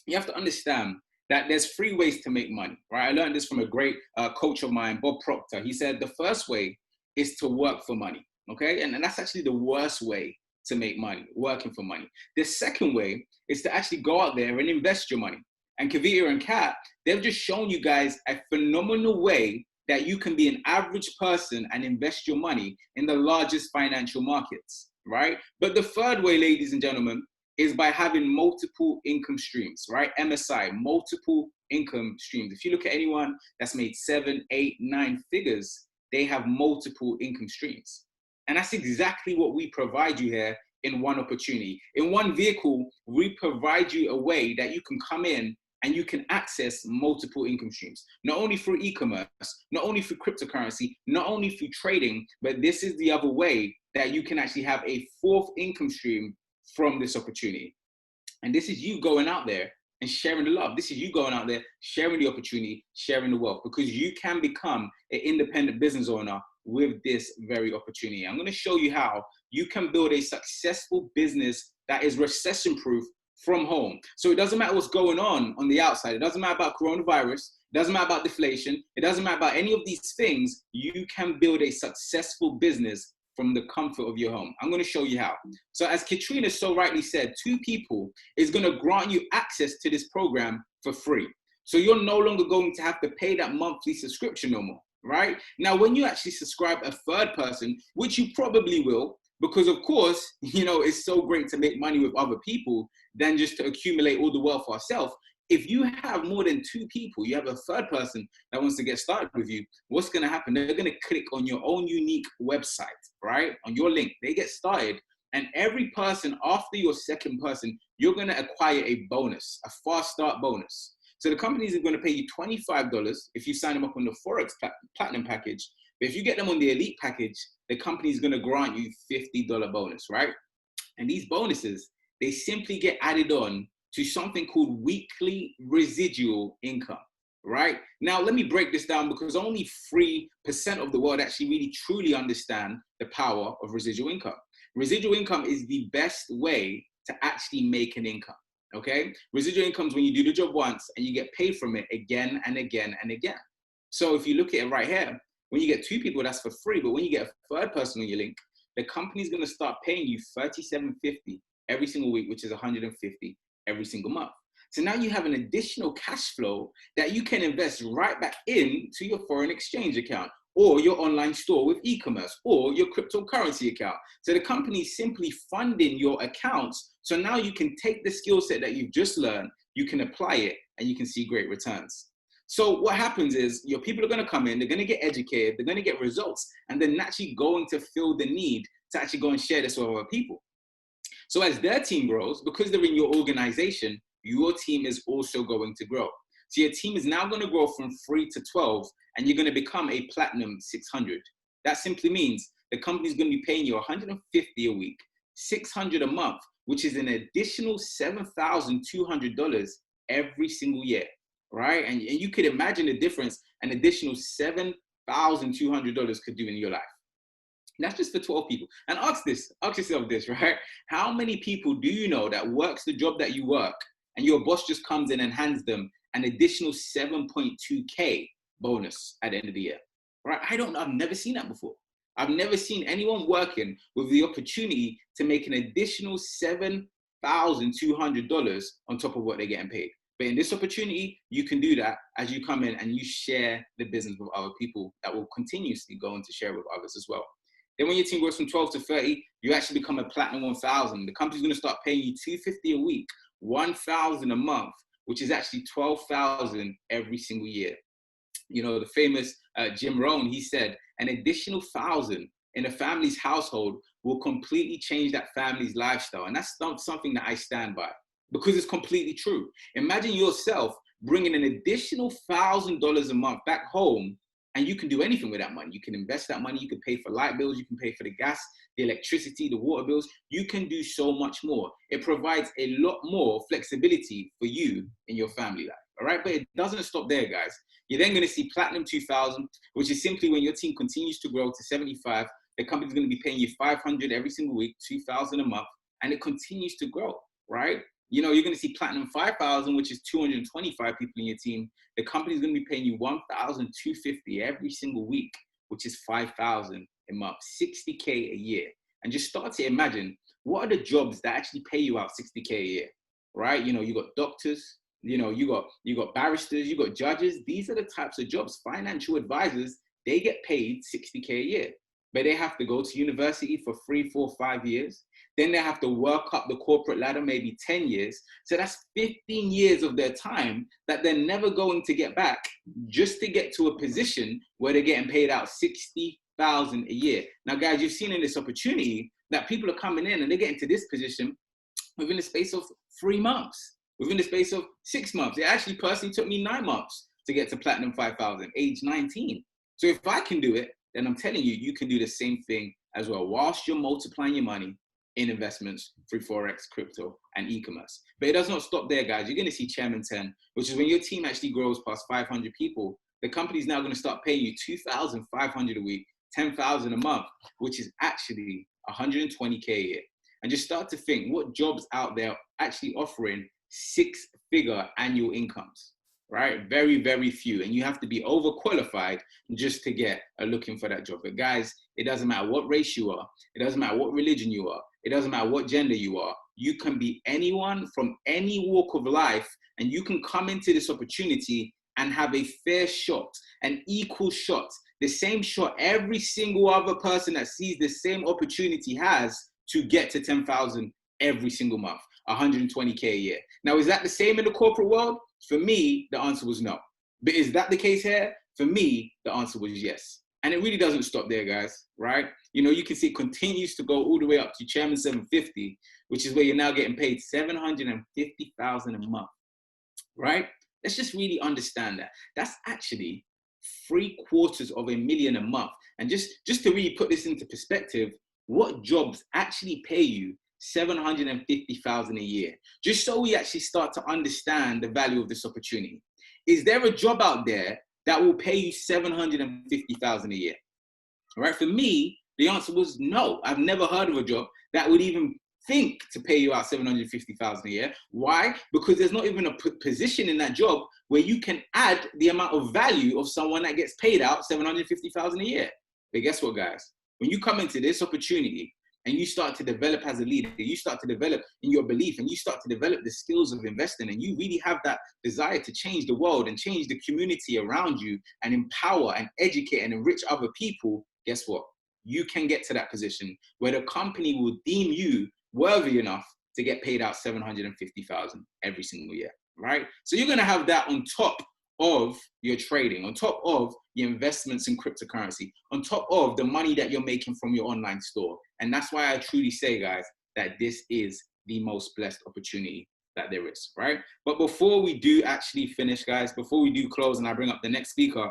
You have to understand that there's 3 ways to make money, right? I learned this from a great coach of mine, Bob Proctor. He said the first way is to work for money, okay? And that's actually the worst way to make money, working for money. The second way is to actually go out there and invest your money. And Kavita and Kat, they've just shown you guys a phenomenal way that you can be an average person and invest your money in the largest financial markets, right? But the third way, ladies and gentlemen, is by having multiple income streams, right? MSI, multiple income streams. If you look at anyone that's made 7, 8, 9 figures, they have multiple income streams. And that's exactly what we provide you here in one opportunity. In one vehicle, we provide you a way that you can come in and you can access multiple income streams, not only through e-commerce, not only through cryptocurrency, not only through trading, but this is the other way that you can actually have a 4th income stream from this opportunity. And this is you going out there and sharing the love. This is you going out there, sharing the opportunity, sharing the wealth, because you can become an independent business owner with this very opportunity. I'm going to show you how you can build a successful business that is recession-proof from home. So it doesn't matter what's going on the outside. It doesn't matter about coronavirus. It doesn't matter about deflation. It doesn't matter about any of these things. You can build a successful business from the comfort of your home. I'm going to show you how. So as Katrina so rightly said, 2 people is going to grant you access to this program for free. So you're no longer going to have to pay that monthly subscription no more, right? Now, when you actually subscribe a 3rd person, which you probably will, because of course, you know, it's so great to make money with other people than just to accumulate all the wealth ourselves. If you have more than 2 people, you have a 3rd person that wants to get started with you, what's going to happen? They're going to click on your own unique website, right? On your link. They get started. And every person after your 2nd person, you're going to acquire a bonus, a fast start bonus. So the companies are going to pay you $25 if you sign them up on the Forex Platinum package. But if you get them on the Elite package, the company is going to grant you $50 bonus, right? And these bonuses, they simply get added on to something called weekly residual income, right? Now, let me break this down because only 3% of the world actually really truly understand the power of residual income. Residual income is the best way to actually make an income, okay? Residual income is when you do the job once and you get paid from it again and again and again. So if you look at it right here, when you get 2 people, that's for free. But when you get a 3rd person on your link, the company's going to start paying you $37.50 every single week, which is $150 every single month. So now you have an additional cash flow that you can invest right back into your foreign exchange account or your online store with e-commerce or your cryptocurrency account. So the company is simply funding your accounts. So now you can take the skill set that you've just learned, you can apply it, and you can see great returns. So what happens is your people are going to come in, they're going to get educated, they're going to get results, and they're naturally going to feel the need to actually go and share this with other people. So as their team grows, because they're in your organization, your team is also going to grow. So your team is now going to grow from 3 to 12, and you're going to become a Platinum 600. That simply means the company is going to be paying you $150 a week, $600 a month, which is an additional $7,200 every single year, right? And you could imagine the difference an additional $7,200 could do in your life. That's just for 12 people. And ask yourself this, right? How many people do you know that works the job that you work and your boss just comes in and hands them an additional 7.2K bonus at the end of the year, right? I've never seen that before. I've never seen anyone working with the opportunity to make an additional $7,200 on top of what they're getting paid. But in this opportunity, you can do that as you come in and you share the business with other people that will continuously go on to share with others as well. Then when your team grows from 12 to 30, you actually become a Platinum 1000. The company's going to start paying you $250 a week, $1,000 a month, which is actually $12,000 every single year. You know, the famous Jim Rohn, he said, an additional $1,000 in a family's household will completely change that family's lifestyle. And that's not something that I stand by because it's completely true. Imagine yourself bringing an additional $1,000 a month back home And you can do anything with that money. You can invest that money. You can pay for light bills. You can pay for the gas, the electricity, the water bills. You can do so much more. It provides a lot more flexibility for you in your family life. All right. But it doesn't stop there, guys. You're then going to see Platinum 2000, which is simply when your team continues to grow to 75. The company's going to be paying you 500 every single week, 2,000 a month, and it continues to grow, right? You know, you're going to see Platinum 5000, which is 225 people in your team. The company's going to be paying you 1,250 every single week, which is 5,000 a month, 60K a year. And just start to imagine, what are the jobs that actually pay you out 60K a year, right? You know, you got doctors, you know, you got barristers, you got judges. These are the types of jobs. Financial advisors, they get paid 60K a year, but they have to go to university for 3, 4, 5 years. Then they have to work up the corporate ladder, maybe 10 years. So that's 15 years of their time that they're never going to get back just to get to a position where they're getting paid out 60,000 a year. Now, guys, you've seen in this opportunity that people are coming in and they're getting to this position within the space of 3 months, within the space of 6 months. It actually personally took me 9 months to get to Platinum 5000, age 19. So if I can do it, then I'm telling you, you can do the same thing as well, whilst you're multiplying your money in investments through Forex, crypto, and e-commerce. But it does not stop there, guys. You're going to see Chairman 10, which is when your team actually grows past 500 people. The company's now going to start paying you 2,500 a week, 10,000 a month, which is actually 120K a year. And just start to think, what jobs out there actually offering 6-figure annual incomes, right? Very, very few. And you have to be overqualified just to get a looking for that job. But guys, it doesn't matter what race you are. It doesn't matter what religion you are. It doesn't matter what gender you are. You can be anyone from any walk of life, and you can come into this opportunity and have a fair shot, an equal shot, the same shot every single other person that sees the same opportunity has to get to 10,000 every single month, 120K a year. Now, is that the same in the corporate world? For me, the answer was no. But is that the case here? For me, the answer was yes. And it really doesn't stop there, guys, right? You know, you can see it continues to go all the way up to Chairman 750, which is where you're now getting paid 750,000 a month, right? Let's just really understand that. That's actually $750,000 a month. And just to really put this into perspective, what jobs actually pay you 750,000 a year? Just so we actually start to understand the value of this opportunity. Is there a job out there that will pay you 750,000 a year? All right, for me, the answer was no. I've never heard of a job that would even think to pay you out 750,000 a year. Why? Because there's not even a position in that job where you can add the amount of value of someone that gets paid out 750,000 a year. But guess what, guys? When you come into this opportunity and you start to develop as a leader, you start to develop in your belief, and you start to develop the skills of investing, and you really have that desire to change the world and change the community around you and empower and educate and enrich other people, guess what? You can get to that position where the company will deem you worthy enough to get paid out 750,000 every single year, right? So you're going to have that on top of your trading, on top of your investments in cryptocurrency, on top of the money that you're making from your online store. And that's why I truly say, guys, that this is the most blessed opportunity that there is, right? But before we do actually finish, guys, before we do close and I bring up the next speaker,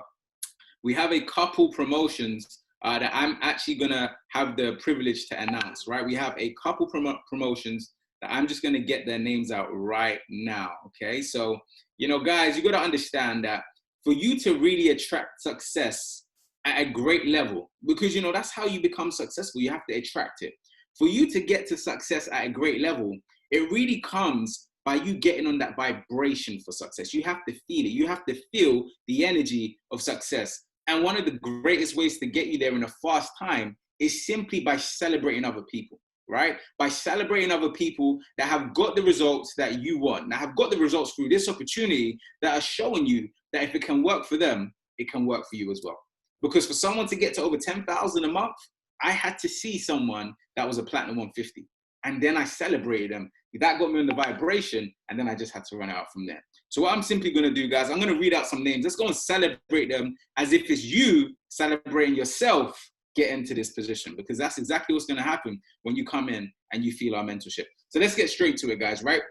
we have a couple promotions that I'm actually gonna have the privilege to announce, right? We have a couple promotions that I'm just gonna get their names out right now, okay? So, you know, guys, you gotta understand that for you to really attract success at a great level, because, you know, that's how you become successful, you have to attract it. For you to get to success at a great level, it really comes by you getting on that vibration for success. You have to feel it. You have to feel the energy of success. And one of the greatest ways to get you there in a fast time is simply by celebrating other people, right? By celebrating other people that have got the results that you want, that have got the results through this opportunity, that are showing you that if it can work for them, it can work for you as well. Because for someone to get to over 10,000 a month, I had to see someone that was a Platinum 150. And then I celebrated them. That got me on the vibration, and then I just had to run out from there. So what I'm simply going to do, guys, I'm going to read out some names. Let's go and celebrate them as if it's you celebrating yourself getting to this position, because that's exactly what's going to happen when you come in and you feel our mentorship. So let's get straight to it, guys, right?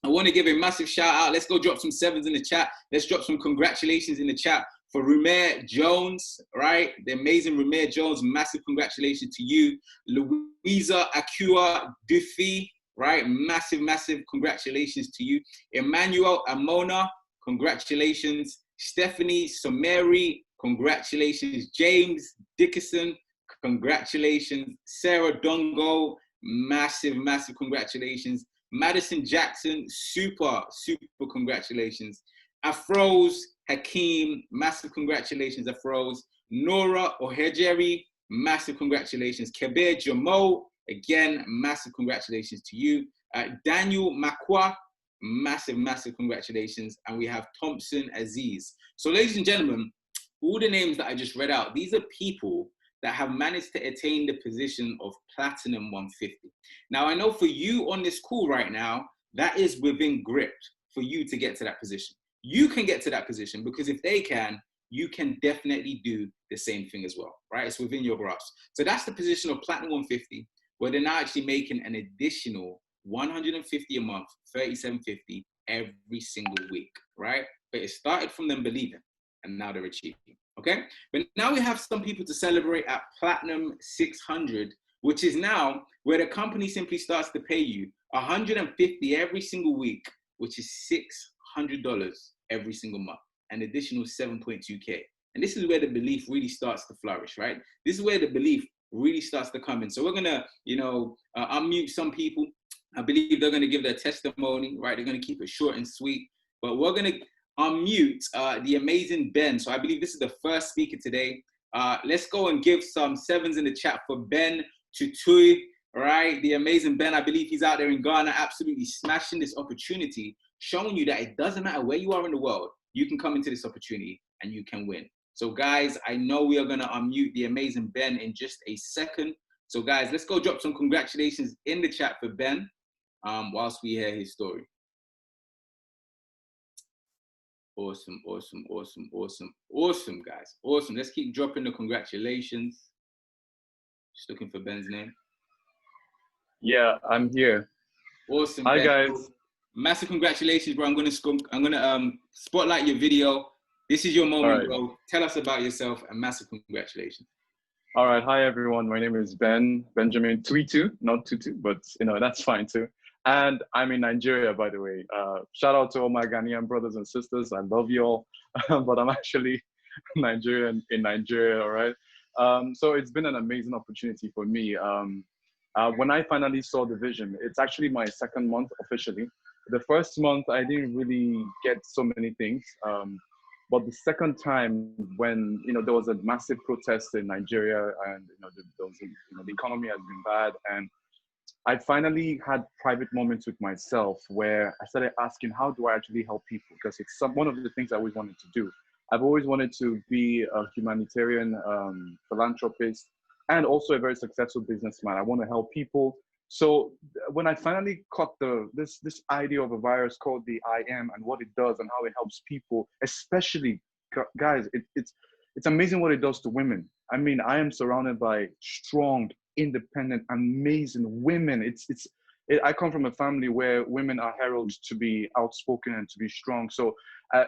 I want to give a massive shout out. Let's go drop some sevens in the chat. Let's drop some congratulations in the chat For Rumair Jones, right? The amazing Rumair Jones, massive congratulations to you. Louisa Akua Duffy, right? Massive, massive congratulations to you. Emmanuel Amona, congratulations. Stephanie Someri, congratulations. James Dickerson, congratulations. Sarah Dongo, massive, massive congratulations. Madison Jackson, super, super congratulations. Afros Hakeem, massive congratulations, Afros. Nora Ohejeri, massive congratulations. Kebir Jamo, again, massive congratulations to you. Daniel Makwa, massive, massive congratulations. And we have Thompson Aziz. So ladies and gentlemen, all the names that I just read out, these are people that have managed to attain the position of Platinum 150. Now, I know for you on this call right now, that is within grip for you to get to that position. You can get to that position because if they can, you can definitely do the same thing as well, right? It's within your grasp. So that's the position of Platinum 150, where they're now actually making an additional $150 a month, $37.50 every single week, right? But it started from them believing, and now they're achieving, okay? But now we have some people to celebrate at Platinum 600, which is now where the company simply starts to pay you $150 every single week, which is $600 every single month, an additional 7.2K. And this is where the belief really starts to flourish, right? This is where the belief really starts to come in. So we're gonna, unmute some people. I believe they're gonna give their testimony, right? They're gonna keep it short and sweet, but we're gonna unmute the amazing Ben. So I believe this is the first speaker today. Let's go and give some sevens in the chat for Ben Tutui, right? The amazing Ben. I believe he's out there in Ghana, absolutely smashing this opportunity, showing you that it doesn't matter where you are in the world, you can come into this opportunity and you can win. So guys, I know we are gonna unmute the amazing Ben in just a second. So guys, let's go drop some congratulations in the chat for Ben whilst we hear his story. Awesome, awesome, awesome, awesome, awesome, guys. Awesome. Let's keep dropping the congratulations. Just looking for Ben's name. Yeah, I'm here. Awesome. Hi, Ben. guys. Massive congratulations, bro. I'm gonna spotlight your video. This is your moment, bro. Tell us about yourself and massive congratulations. All right. Hi, everyone. My name is Benjamin Tuitu, not Tutu, but that's fine too. And I'm in Nigeria, by the way. Shout out to all my Ghanaian brothers and sisters. I love you all, but I'm actually Nigerian in Nigeria, all right? So it's been an amazing opportunity for me. When I finally saw the vision, it's actually my second month officially. The first month, I didn't really get so many things. But the second time when, there was a massive protest in Nigeria and, the economy has been bad, and I finally had private moments with myself where I started asking, how do I actually help people? Because it's one of the things I always wanted to do. I've always wanted to be a humanitarian philanthropist and also a very successful businessman. I want to help people. So when I finally caught this idea of a virus called the IM and what it does and how it helps people, especially guys, it's amazing what it does to women. I mean, I am surrounded by strong, independent, amazing women. I come from a family where women are heralded to be outspoken and to be strong. So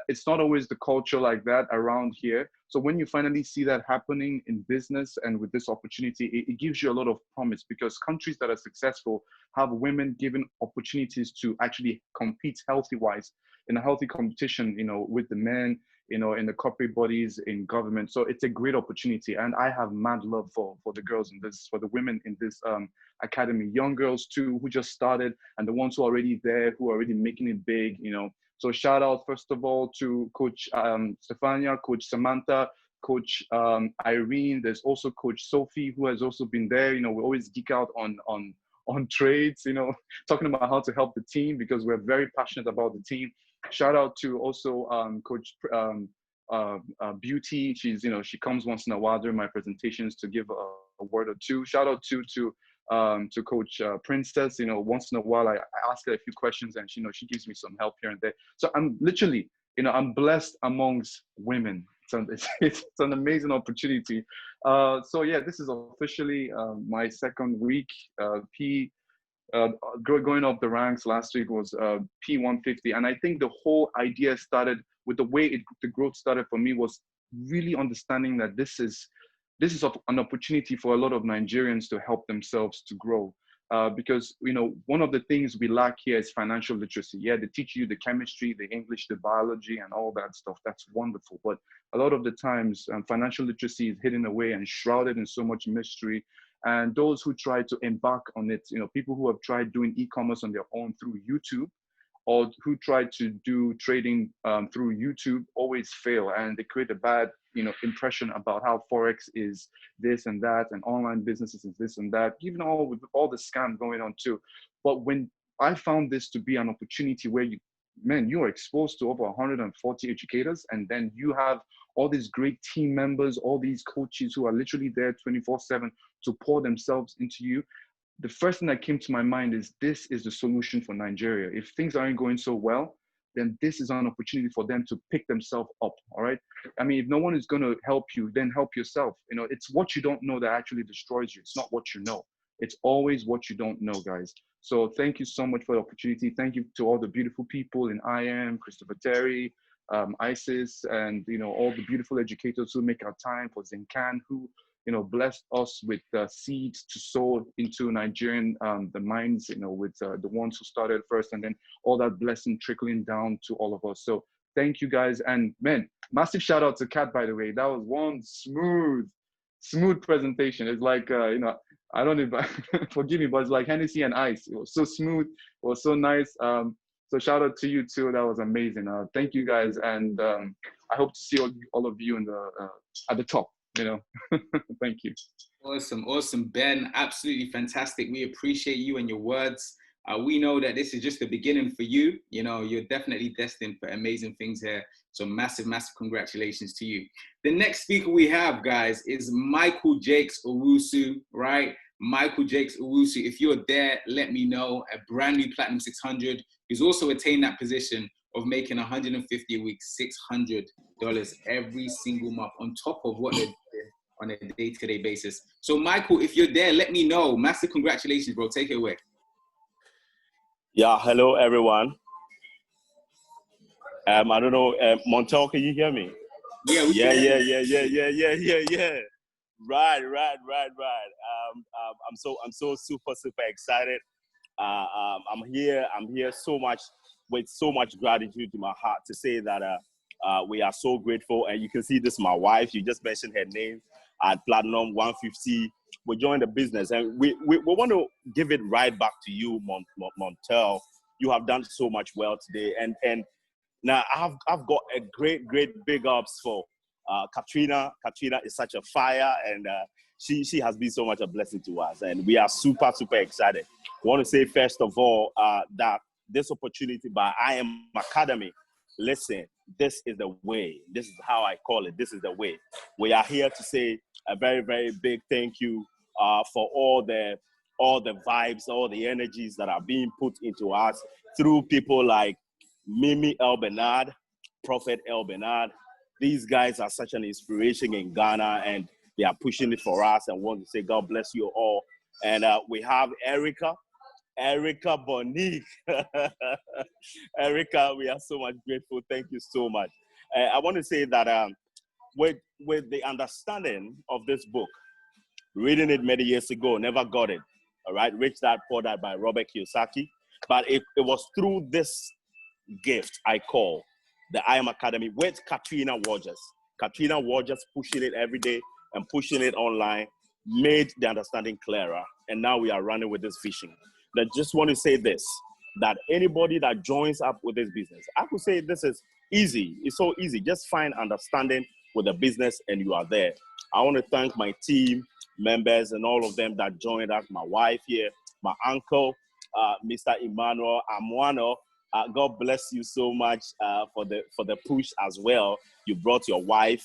it's not always the culture like that around here. So when you finally see that happening in business and with this opportunity, it gives you a lot of promise, because countries that are successful have women given opportunities to actually compete healthy-wise in a healthy competition, with the men, in the corporate bodies, in government. So it's a great opportunity. And I have mad love for the girls in this, for the women in this academy, young girls too, who just started, and the ones who are already there, who are already making it big, So shout out, first of all, to Coach Stefania, Coach Samantha, Coach Irene. There's also Coach Sophie, who has also been there. We always geek out on trades, talking about how to help the team, because we're very passionate about the team. Shout out to also Coach Beauty. She's, she comes once in a while during my presentations to give a word or two. Shout out to Coach Princess. Once in a while I ask her a few questions, and she gives me some help here and there. So I'm literally, I'm blessed amongst women. It's an amazing opportunity. So yeah, this is officially my second week. Going up the ranks last week was P150, and I think the whole idea started with the way the growth started for me was really understanding that this is an opportunity for a lot of Nigerians to help themselves to grow. Because, you know, one of the things we lack here is financial literacy. Yeah, they teach you the chemistry, the English, the biology, and all that stuff. That's wonderful. But a lot of the times, financial literacy is hidden away and shrouded in so much mystery. And those who try to embark on it, you know, people who have tried doing e-commerce on their own through YouTube, or who try to do trading through YouTube, always fail, and they create a bad, you know, impression about how Forex is this and that, and online businesses is this and that, even all with all the scam going on too. But when I found this to be an opportunity where you are exposed to over 140 educators, and then you have all these great team members, all these coaches who are literally there 24/7 to pour themselves into you. The first thing that came to my mind is this is the solution for Nigeria. If things aren't going so well, then this is an opportunity for them to pick themselves up, all right? I mean, if no one is going to help you, then help yourself. You know, it's what you don't know that actually destroys you. It's not what you know. It's always what you don't know, guys. So thank you so much for the opportunity. Thank you to all the beautiful people in IM, Christopher Terry, ISIS, and, you know, all the beautiful educators who make our time, for Zincan, who, you know, blessed us with seeds to sow into Nigerian, the minds, you know, with the ones who started first, and then all that blessing trickling down to all of us. So thank you guys. And man, massive shout out to Kat, by the way. That was one smooth presentation. It's like, you know, I don't know, forgive me, but it's like Hennessy and ice. It was so smooth. It was so nice. So shout out to you too. That was amazing. Thank you guys. And I hope to see all of you in at the top. You know, thank you. Awesome, Ben. Absolutely fantastic. We appreciate you and your words. We know that this is just the beginning for you. You know, you're definitely destined for amazing things here. So massive congratulations to you. The next speaker we have, guys, is Michael Jakes Owusu, right? Michael Jakes Owusu. If you're there, let me know. A brand new Platinum 600, who's also attained that position of making 150 a week, $600 every single month on top of what they're doing on a day-to-day basis. So Michael, if you're there, let me know. Massive congratulations, bro. Take it away. Yeah, hello everyone. I don't know, Montel, can you hear me? Yeah. Yeah. Right. I'm so super excited. I'm here with so much gratitude in my heart to say that we are so grateful. And you can see this is my wife. You just mentioned her name at Platinum 150. We joined the business, and we want to give it right back to you, Montel. You have done so much well today, and now I've got a great big ups for Katrina. Katrina is such a fire, and she has been so much a blessing to us, and we are super excited. I want to say first of all that this opportunity by Ecx Academy, listen, this is the way. This is how I call it. This is the way. We are here to say a very big thank you for all the vibes, all the energies that are being put into us through people like Mimi El Bernard, Prophet El Bernard. These guys are such an inspiration in Ghana, and they are pushing it for us, and want to say God bless you all. And we have Erica Bonique. Erica, we are so much grateful. Thank you so much. I want to say that with the understanding of this book, reading it many years ago, never got it. All right, Rich Dad Poor Dad by Robert Kiyosaki. But it was through this gift I call the Ecx Academy with Katrina Rogers. Katrina Rogers pushing it every day and pushing it online made the understanding clearer. And now we are running with this vision. I just want to say this, that anybody that joins up with this business, I could say this is easy. It's so easy. Just find understanding with the business and you are there. I want to thank my team members and all of them that joined us, my wife here, my uncle, Mr. Emmanuel Amwano. God bless you so much for the push as well. You brought your wife,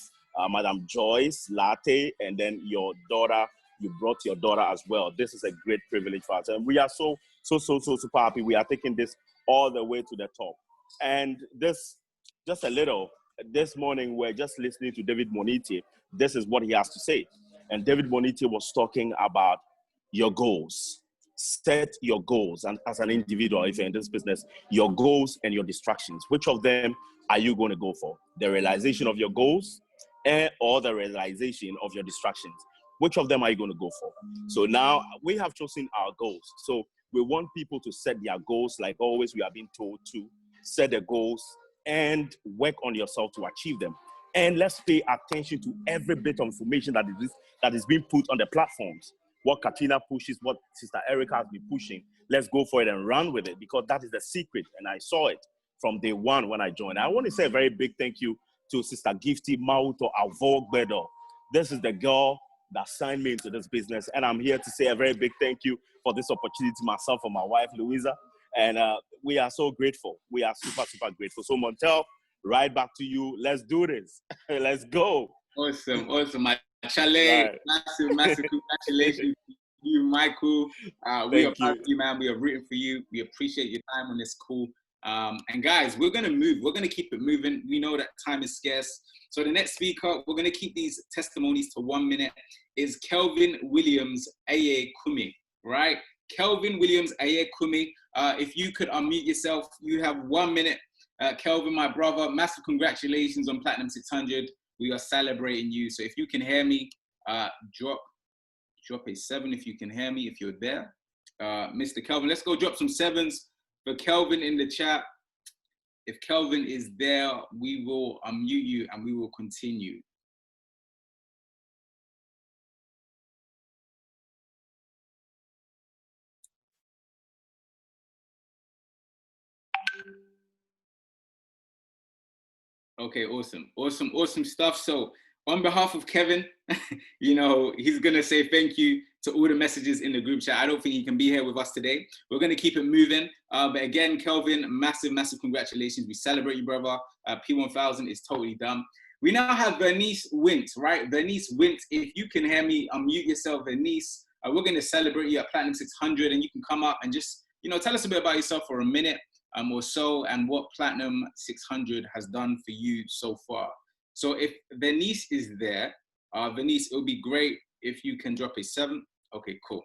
Madam Joyce Latte, and then your daughter. You brought your daughter as well. This is a great privilege for us, and we are so super happy. We are taking this all the way to the top. And this, just a little. This morning we're just listening to David Moniti. This is what he has to say. And David Moniti was talking about your goals. Set your goals, and as an individual, if you're in this business, your goals and your distractions. Which of them are you going to go for? The realization of your goals or the realization of your distractions? Which of them are you going to go for? So now we have chosen our goals. So we want people to set their goals. Like always, we are being told to set the goals and work on yourself to achieve them. And let's pay attention to every bit of information that is being put on the platforms. What Katrina pushes, what Sister Erica has been pushing, let's go for it and run with it, because that is the secret. And I saw it from day one when I joined. I want to say a very big thank you to Sister Gifty Mauto Avogbedo. This is the girl that signed me into this business. And I'm here to say a very big thank you for this opportunity, myself and my wife, Louisa. And we are so grateful. We are super, super grateful. So Montel, right back to you. Let's do this. Let's go. Awesome, awesome. My chalet, Right. massive congratulations to you, Michael. We are proud of you, man. We are rooting for you. We appreciate your time on this call. And guys, we're going to move. We're going to keep it moving. We know that time is scarce. So the next speaker, we're going to keep these testimonies to 1 minute, is Kelvin Williams Aye Kumi, right? Kelvin Williams Aye Kumi. If you could unmute yourself, you have 1 minute. Kelvin, my brother, massive congratulations on Platinum 600. We are celebrating you. So if you can hear me, drop a 7 if you can hear me, if you're there. Mr. Kelvin, let's go drop some 7s for Kelvin in the chat. If Kelvin is there, we will unmute you and we will continue. Okay, awesome stuff. So on behalf of Kevin, you know, he's gonna say thank you to all the messages in the group chat. I don't think he can be here with us today. We're gonna keep it moving. But again, Kelvin, massive congratulations. We celebrate you, brother. P1000 is totally done. We now have Vernice Wint, right? Vernice Wint, if you can hear me, unmute yourself, Vernice. We're gonna celebrate you at Platinum 600, and you can come up and just, you know, tell us a bit about yourself for a minute or so, and what Platinum 600 has done for you so far. So if Vernice is there, Vernice, it would be great if you can drop a 7. Okay, cool.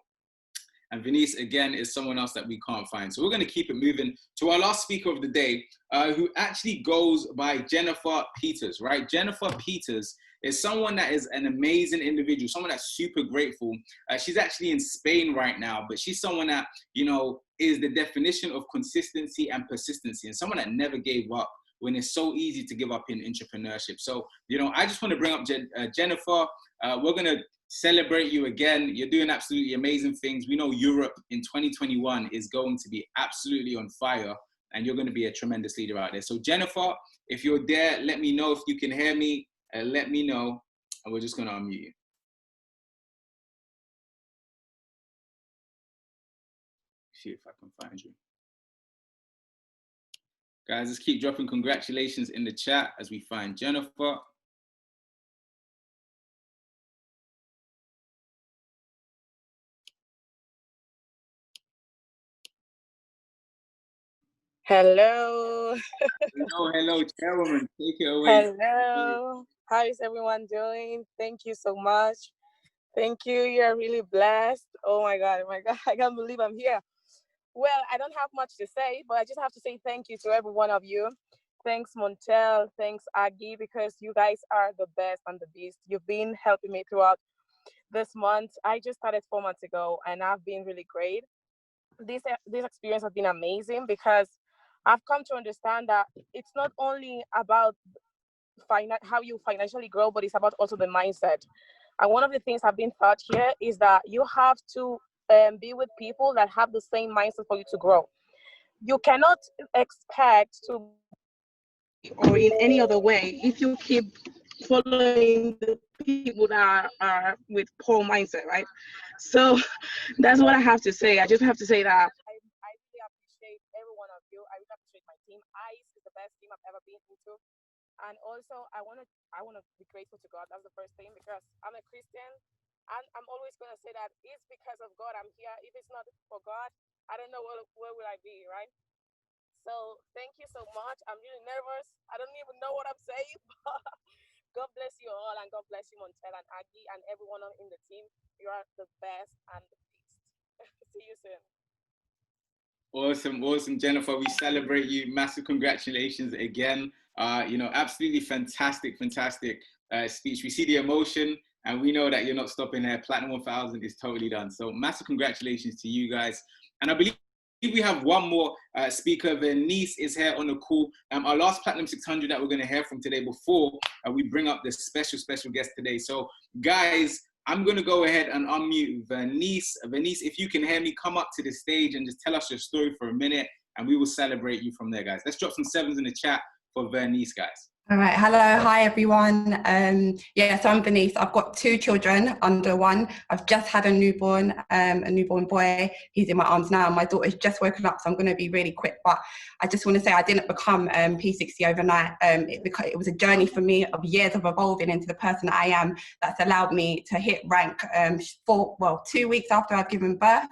And Vernice, again, is someone else that we can't find. So we're going to keep it moving to our last speaker of the day, who actually goes by Jennifer Peters, right? Jennifer Peters is someone that is an amazing individual, someone that's super grateful. She's actually in Spain right now, but she's someone that, you know, is the definition of consistency and persistency, and someone that never gave up when it's so easy to give up in entrepreneurship. So, you know, I just want to bring up Jennifer. We're going to celebrate you again. You're doing absolutely amazing things. We know Europe in 2021 is going to be absolutely on fire, and you're going to be a tremendous leader out there. So Jennifer, if you're there, let me know. If you can hear me, let me know, and we're just going to unmute you. See if I can find you. Guys, let's keep dropping congratulations in the chat as we find Jennifer. Hello. Hello, Chairwoman. Take it away. Hello. How is everyone doing? Thank you so much. Thank you. You're really blessed. Oh my God. I can't believe I'm here. Well, I don't have much to say, but I just have to say thank you to every one of you. Thanks, Montel. Thanks, Aggie, because you guys are the best and the best. You've been helping me throughout this month. I just started 4 months ago, and I've been really great. This experience has been amazing because I've come to understand that it's not only about how you financially grow, but it's about also the mindset. And one of the things I've been taught here is that you have to be with people that have the same mindset for you to grow. You cannot expect to, or in any other way, if you keep following the people that are with poor mindset, right? So that's what I have to say. I just have to say that I really appreciate every one of you. I really appreciate my team. ICE is the best team I've ever been into. And also, I want to be grateful to God. That's the first thing, because I'm a Christian, and I'm always going to say that it's because of God I'm here. If it's not for God, I don't know where will I be, right? So thank you so much. I'm really nervous. I don't even know what I'm saying. God bless you all, and God bless you, Montel and Aggie, and everyone in the team. You are the best and the best. See you soon. Awesome, Jennifer. We celebrate you. Massive congratulations again. You know, absolutely fantastic. speech. We see the emotion, and we know that you're not stopping there. Platinum 1000 is totally done. So massive congratulations to you guys. And I believe we have one more speaker. Vernice is here on the call. Our last Platinum 600 that we're going to hear from today before we bring up the special guest today. So guys, I'm going to go ahead and unmute Vernice. Vernice, if you can hear me, come up to the stage and just tell us your story for a minute, and we will celebrate you from there, guys. Let's drop some sevens in the chat for Vernice, guys. All right. Hello. Hi, everyone. Yeah, so I'm Denise. I've got 2 children under 1. I've just had a newborn boy. He's in my arms now. My daughter's just woken up, so I'm going to be really quick. But I just want to say I didn't become P60 overnight. It was a journey for me of years of evolving into the person I am that's allowed me to hit rank 2 weeks after I've given birth.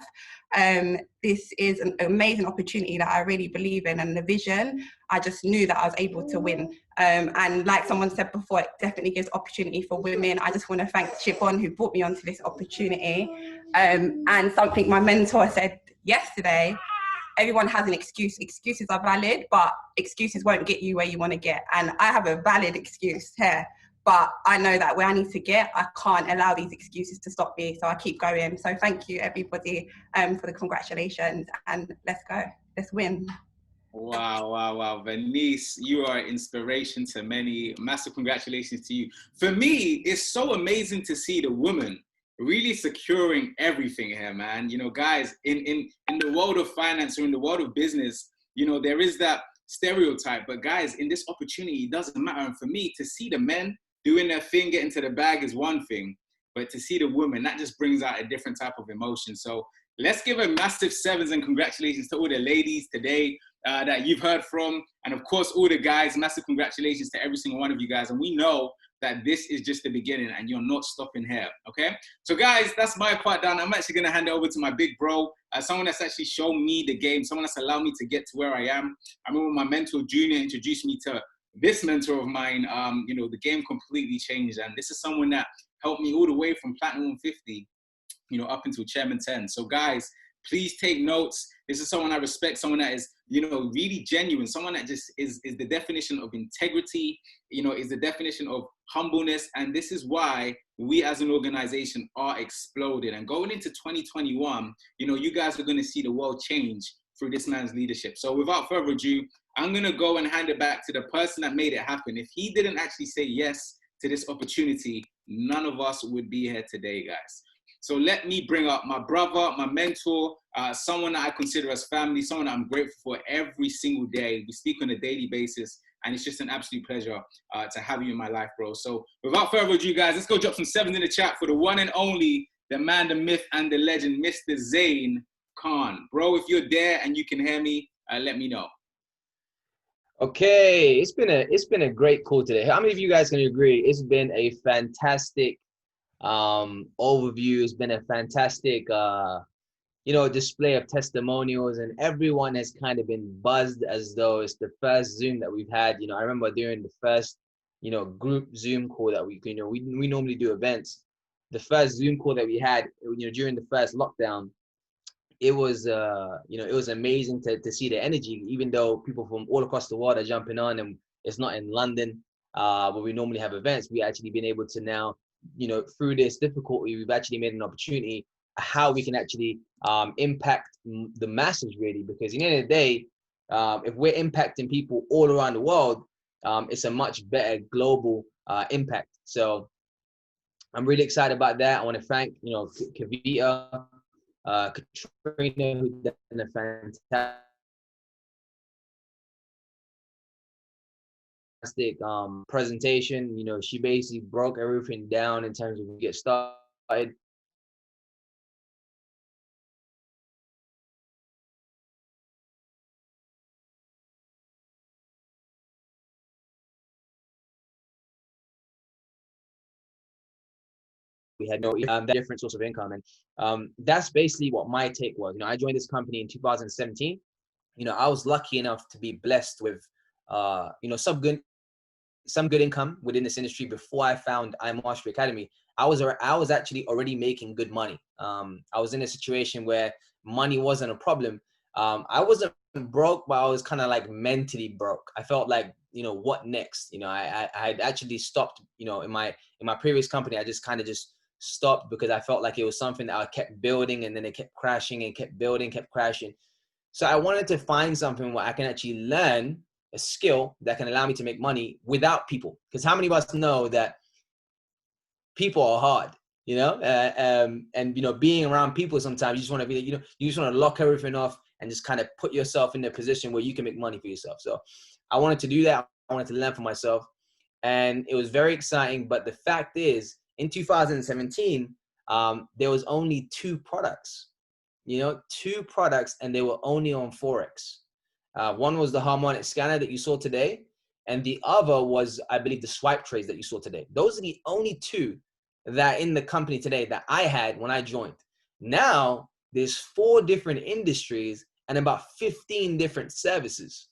This is an amazing opportunity that I really believe in, and the vision, I just knew that I was able to win. And like someone said before, it definitely gives opportunity for women. I just want to thank Siobhan who brought me onto this opportunity. And something my mentor said yesterday, everyone has an excuse. Excuses are valid, but excuses won't get you where you want to get. And I have a valid excuse here. But I know that where I need to get, I can't allow these excuses to stop me. So I keep going. So thank you, everybody, for the congratulations. And let's go. Let's win. Wow. Vernice, you are an inspiration to many. Massive congratulations to you. For me, it's so amazing to see the woman really securing everything here, man. You know, guys, in the world of finance or in the world of business, you know, there is that stereotype. But guys, in this opportunity, it doesn't matter. And for me, to see the men doing their thing, getting to the bag is one thing, but to see the women, that just brings out a different type of emotion. So let's give a massive sevens and congratulations to all the ladies today that you've heard from. And of course, all the guys, massive congratulations to every single one of you guys. And we know that this is just the beginning and you're not stopping here, okay? So guys, that's my part done. I'm actually gonna hand it over to my big bro, someone that's actually shown me the game, someone that's allowed me to get to where I am. I remember my mentor, Junior, introduced me to this mentor of mine. You know, the game completely changed. And this is someone that helped me all the way from Platinum 150, you know, up until Chairman 10. So guys, please take notes. This is someone I respect, someone that is, you know, really genuine, someone that just is the definition of integrity, you know, is the definition of humbleness. And this is why we as an organization are exploding. And going into 2021, you know, you guys are going to see the world change through this man's leadership. So without further ado, I'm going to go and hand it back to the person that made it happen. If he didn't actually say yes to this opportunity, none of us would be here today, guys. So let me bring up my brother, my mentor, someone that I consider as family, someone that I'm grateful for every single day. We speak on a daily basis, and it's just an absolute pleasure to have you in my life, bro. So without further ado, guys, let's go drop some sevens in the chat for the one and only, the man, the myth, and the legend, Mr. Zain Khan. Bro, if you're there and you can hear me, let me know. Okay, it's been a great call today. How many of you guys can agree? It's been a fantastic overview. It's been a fantastic you know, display of testimonials, and everyone has kind of been buzzed as though it's the first Zoom that we've had. You know, I remember during the first, you know, group Zoom call that we normally do events. The first Zoom call that we had, you know, during the first lockdown, it was you know, it was amazing to see the energy, even though people from all across the world are jumping on, and it's not in London where we normally have events. We actually been able to now, you know, through this difficulty, we've actually made an opportunity how we can actually impact the masses, really, because at the end of the day, if we're impacting people all around the world, it's a much better global impact. So I'm really excited about that. I want to thank, you know, Kavita, Katrina, who done a fantastic presentation. You know, she basically broke everything down in terms of we get started. We had no different source of income, and that's basically what my take was. You know, I joined this company in 2017. You know, I was lucky enough to be blessed with you know, some good income within this industry before I found Ecx Academy. I was actually already making good money. I was in a situation where money wasn't a problem, I wasn't broke, but I was kind of like mentally broke. I felt like, you know, what next? You know, I had actually stopped, you know, in my previous company, I just kind of just stopped because I felt like it was something that I kept building and then it kept crashing and kept building, kept crashing. So I wanted to find something where I can actually learn a skill that can allow me to make money without people. Because how many of us know that people are hard, you know, and, you know, being around people, sometimes you just want to be, you know, you just want to lock everything off and just kind of put yourself in a position where you can make money for yourself. So I wanted to do that. I wanted to learn for myself, and it was very exciting. But the fact is, in 2017, there was only 2 products, you know, 2 products, and they were only on Forex. One was the harmonic scanner that you saw today, and the other was, I believe, the swipe trades that you saw today. Those are the only 2 that in the company today that I had when I joined. Now there's 4 different industries and about 15 different services.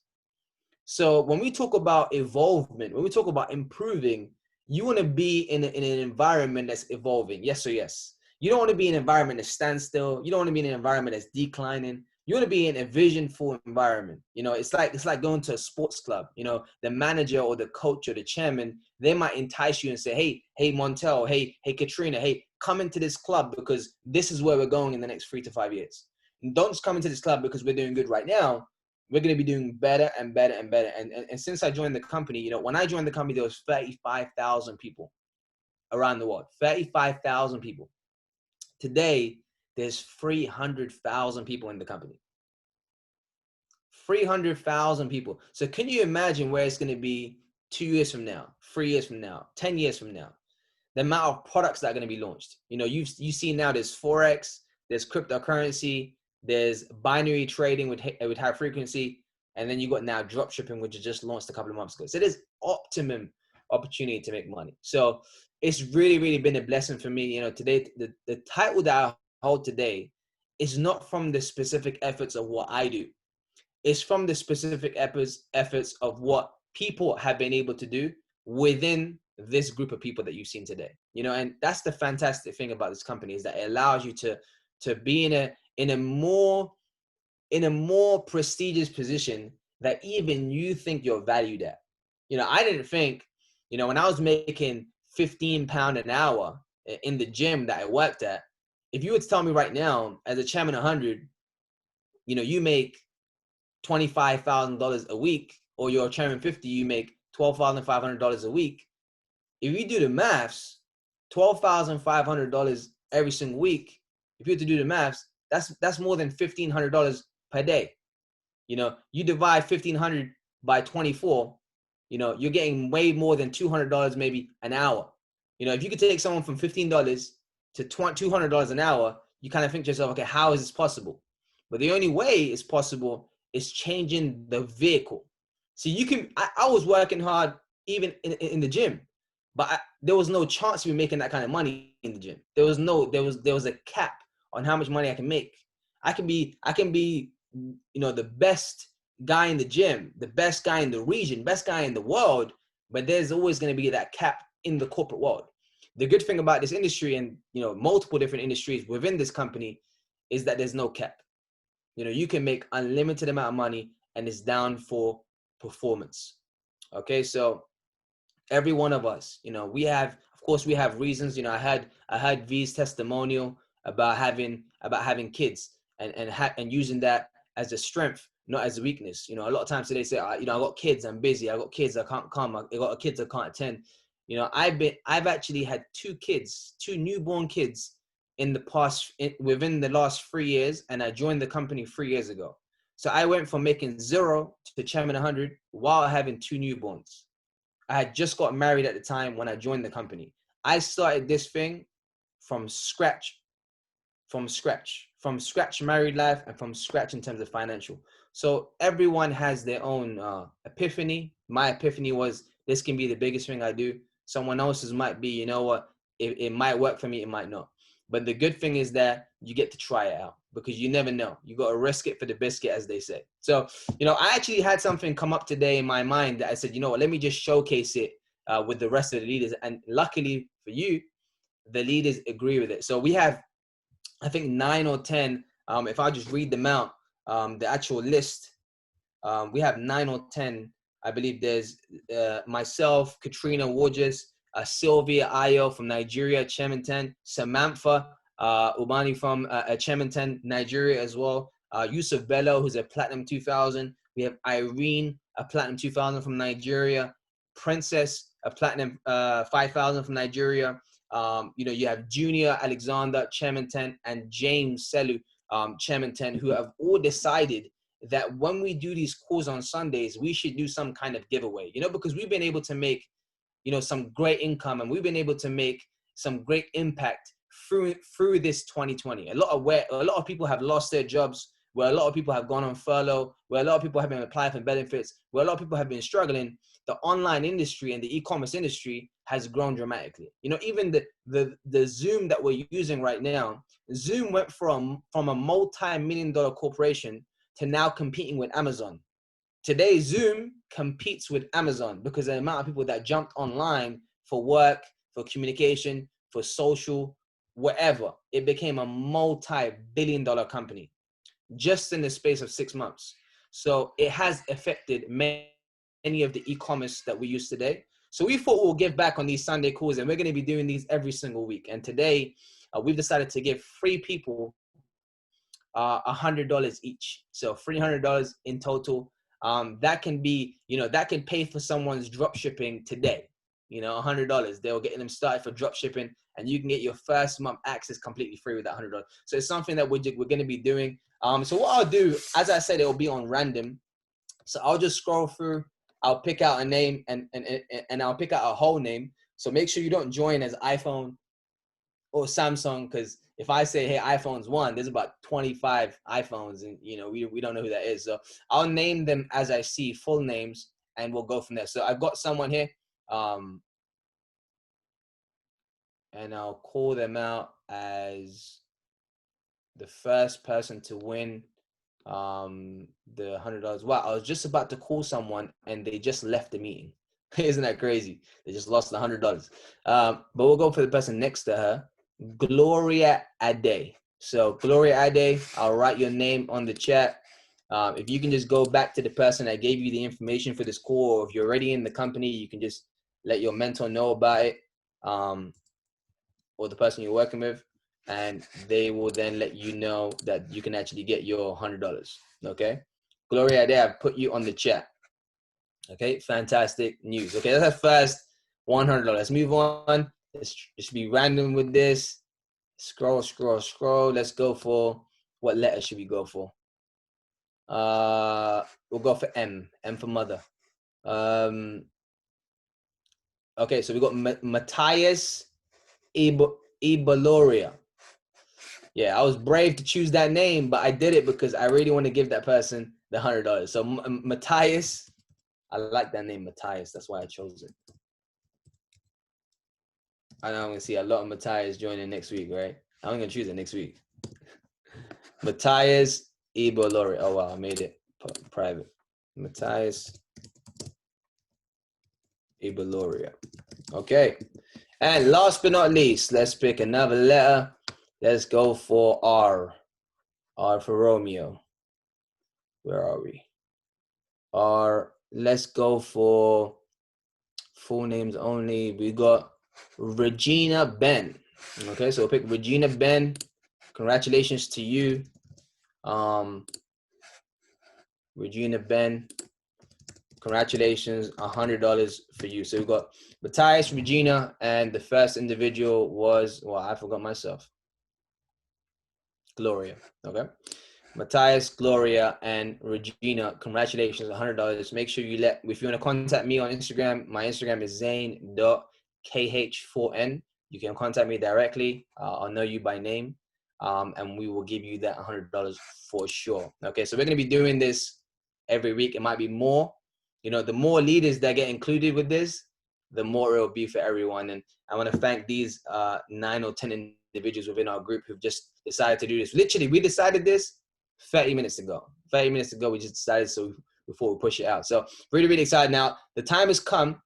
So when we talk about evolvement, when we talk about improving, you want to be in an environment that's evolving. Yes or yes. You don't want to be in an environment that stands still. You don't want to be in an environment that's declining. You want to be in a visionful environment. You know, it's like going to a sports club. You know, the manager or the coach or the chairman, they might entice you and say, hey, Montel, hey, Katrina, hey, come into this club because this is where we're going in the next 3 to 5 years. And don't just come into this club because we're doing good right now. We're going to be doing better and better and better. And since I joined the company, you know, when I joined the company, there was 35,000 people around the world, 35,000 people. Today, there's 300,000 people in the company. 300,000 people. So can you imagine where it's going to be 2 years from now, 3 years from now, 10 years from now? The amount of products that are going to be launched. You know, you see now there's Forex, there's cryptocurrency, there's binary trading with high frequency, and then you got now drop shipping, which was just launched a couple of months ago. So there's optimum opportunity to make money. So it's really, really been a blessing for me. You know, today, the title that I hold today is not from the specific efforts of what I do. It's from the specific efforts of what people have been able to do within this group of people that you've seen today. You know, and that's the fantastic thing about this company, is that it allows you to be in a more prestigious position that even you think you're valued at. You know, I didn't think, you know, when I was making £15 an hour in the gym that I worked at, if you would tell me right now, as a chairman 100, you know, you make $25,000 a week, or you're a chairman 50, you make $12,500 a week. If you do the maths, $12,500 every single week, if you have to do the maths, that's more than $1,500 per day. You know, you divide 1,500 by 24, you know, you're getting way more than $200 maybe an hour. You know, if you could take someone from $15 to $200 an hour, you kind of think to yourself, okay, how is this possible? But the only way it's possible is changing the vehicle. So you can, I was working hard even in the gym, but there was no chance of me making that kind of money in the gym. There was a cap on how much money I can make. I can be, you know, the best guy in the gym, the best guy in the region, best guy in the world, but there's always going to be that cap in the corporate world. The good thing about this industry, and, you know, multiple different industries within this company, is that there's no cap. You know, you can make unlimited amount of money, and it's down for performance. Okay, so every one of us, you know, we have reasons. You know, I had V's testimonial about having kids and using that as a strength, not as a weakness. You know, a lot of times they say, you know, I got kids, I'm busy, I got kids, I can't come, I got kids, I can't attend. You know, I've actually had 2 newborn kids within the last 3 years, and I joined the company 3 years ago. So I went from making 0 to chairman 100 while having 2 newborns. I had just got married at the time when I joined the company. I started this thing from scratch married life, and from scratch in terms of financial. So everyone has their own epiphany. My epiphany was, this can be the biggest thing I do. Someone else's might be, you know what, it might work for me, it might not. But the good thing is that you get to try it out, because you never know. You got to risk it for the biscuit, as they say. So, you know, I actually had something come up today in my mind that I said, you know what, let me just showcase it with the rest of the leaders. And luckily for you, the leaders agree with it. So we have, I think, 9 or 10, if I just read them out, the actual list, we have 9 or 10. I believe there's myself, Katrina Wojcik, Sylvia Ayo from Nigeria, Cheminten, Samantha Umani from Cheminten, Nigeria as well. Yusuf Bello, who's a Platinum 2000. We have Irene, a Platinum 2000 from Nigeria. Princess, a Platinum 5000 from Nigeria. You have Junior Alexander, Cheminten, and James Selu, Cheminten, who have all decided that when we do these calls on Sundays, we should do some kind of giveaway, because we've been able to make, some great income, and we've been able to make some great impact through this 2020. A lot of people have lost their jobs, where a lot of people have gone on furlough, where a lot of people have been applying for benefits, where a lot of people have been struggling. The online industry and the e-commerce industry has grown dramatically. Even the Zoom that we're using right now, Zoom went from a multi-million-dollar corporation to now competing with Amazon. Today, Zoom competes with Amazon because the amount of people that jumped online for work, for communication, for social, whatever, it became a multi-billion-dollar company just in the space of 6 months. So it has affected many of the e-commerce that we use today. So we thought we'll give back on these Sunday calls, and we're going to be doing these every single week. And today, we've decided to give 3 people $100 each. So $300 in total. That can be, that can pay for someone's drop shipping today. $100. They'll get them started for drop shipping, and you can get your first month access completely free with that $100. So it's something that we're going to be doing. So what I'll do, as I said, it'll be on random. So I'll just scroll through. I'll pick out a name and I'll pick out a whole name. So make sure you don't join as iPhone or Samsung, because if I say, hey, iPhone's 1, there's about 25 iPhones, and we don't know who that is. So I'll name them as I see, full names, and we'll go from there. So I've got someone here, and I'll call them out as the first person to win the $100. Wow, I was just about to call someone and they just left the meeting. Isn't that crazy? They just lost the $100. But we'll go for the person next to her, Gloria Ade. So Gloria Ade, I'll write your name on the chat. If you can just go back to the person that gave you the information for this call, or if you're already in the company, you can just let your mentor know about it, or the person you're working with, and they will then let you know that you can actually get your $100. Okay, Gloria Ade, I've put you on the chat. Okay, fantastic news. Okay, that's our first $100. Let's move on. Let's just be random with this. Scroll. Let's go for, what letter should we go for? We'll go for M. M for mother. Okay, so we got Matthias Ibaloria. Yeah, I was brave to choose that name, but I did it because I really want to give that person the $100. So Matthias, I like that name, Matthias. That's why I chose it. I know I'm going to see a lot of Matthias joining next week, right? I'm going to choose it next week. Matthias Ibaloria. Oh, wow, I made it private. Matthias Ibaloria. Okay. And last but not least, let's pick another letter. Let's go for R. R for Romeo. Where are we? R. Let's go for full names only. We got Regina Ben. Okay, so we'll pick Regina Ben. Congratulations to you. Regina Ben. Congratulations, $100 for you. So we've got Matthias, Regina, and the first individual was, well, I forgot myself. Gloria, okay? Matthias, Gloria, and Regina, congratulations, $100. Make sure you if you want to contact me on Instagram, my Instagram is zane.kh4n. You can contact me directly. I'll know you by name, and we will give you that $100 for sure. Okay, so we're going to be doing this every week. It might be more. The more leaders that get included with this, the more it will be for everyone. And I want to thank these 9 or 10 individuals within our group who've just decided to do this. Literally, we decided this 30 minutes ago. 30 minutes ago, we just decided before we push it out. So really, really excited. Now, the time has come.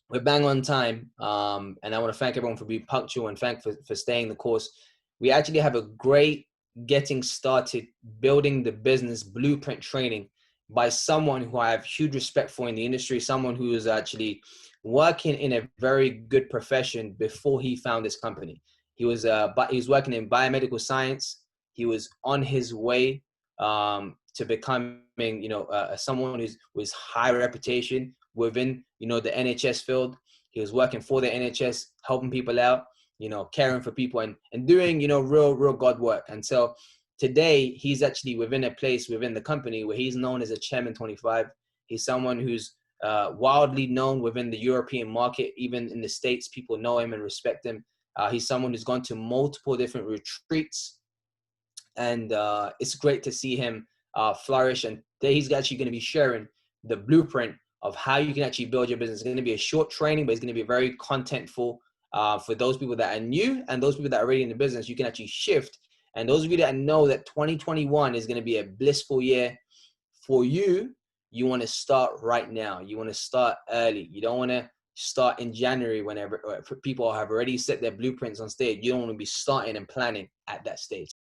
We're bang on time. And I want to thank everyone for being punctual and thank for staying the course. We actually have a great getting started building the business blueprint training by someone who I have huge respect for in the industry, someone who is actually working in a very good profession before he found this company. He was working in biomedical science. He was on his way to becoming, someone who's high reputation within, the NHS field. He was working for the NHS, helping people out, caring for people and doing, real God work. And so today he's actually within a place within the company where he's known as a Chairman 25. He's someone who's wildly known within the European market. Even in the States, people know him and respect him. He's someone who's gone to multiple different retreats, and it's great to see him flourish. And today he's actually going to be sharing the blueprint of how you can actually build your business. It's going to be a short training, but it's going to be very contentful for those people that are new and those people that are already in the business. You can actually shift. And those of you that know that 2021 is going to be a blissful year for you, you want to start right now. You want to start early. You don't want to start in January whenever people have already set their blueprints on stage. You don't want to be starting and planning at that stage.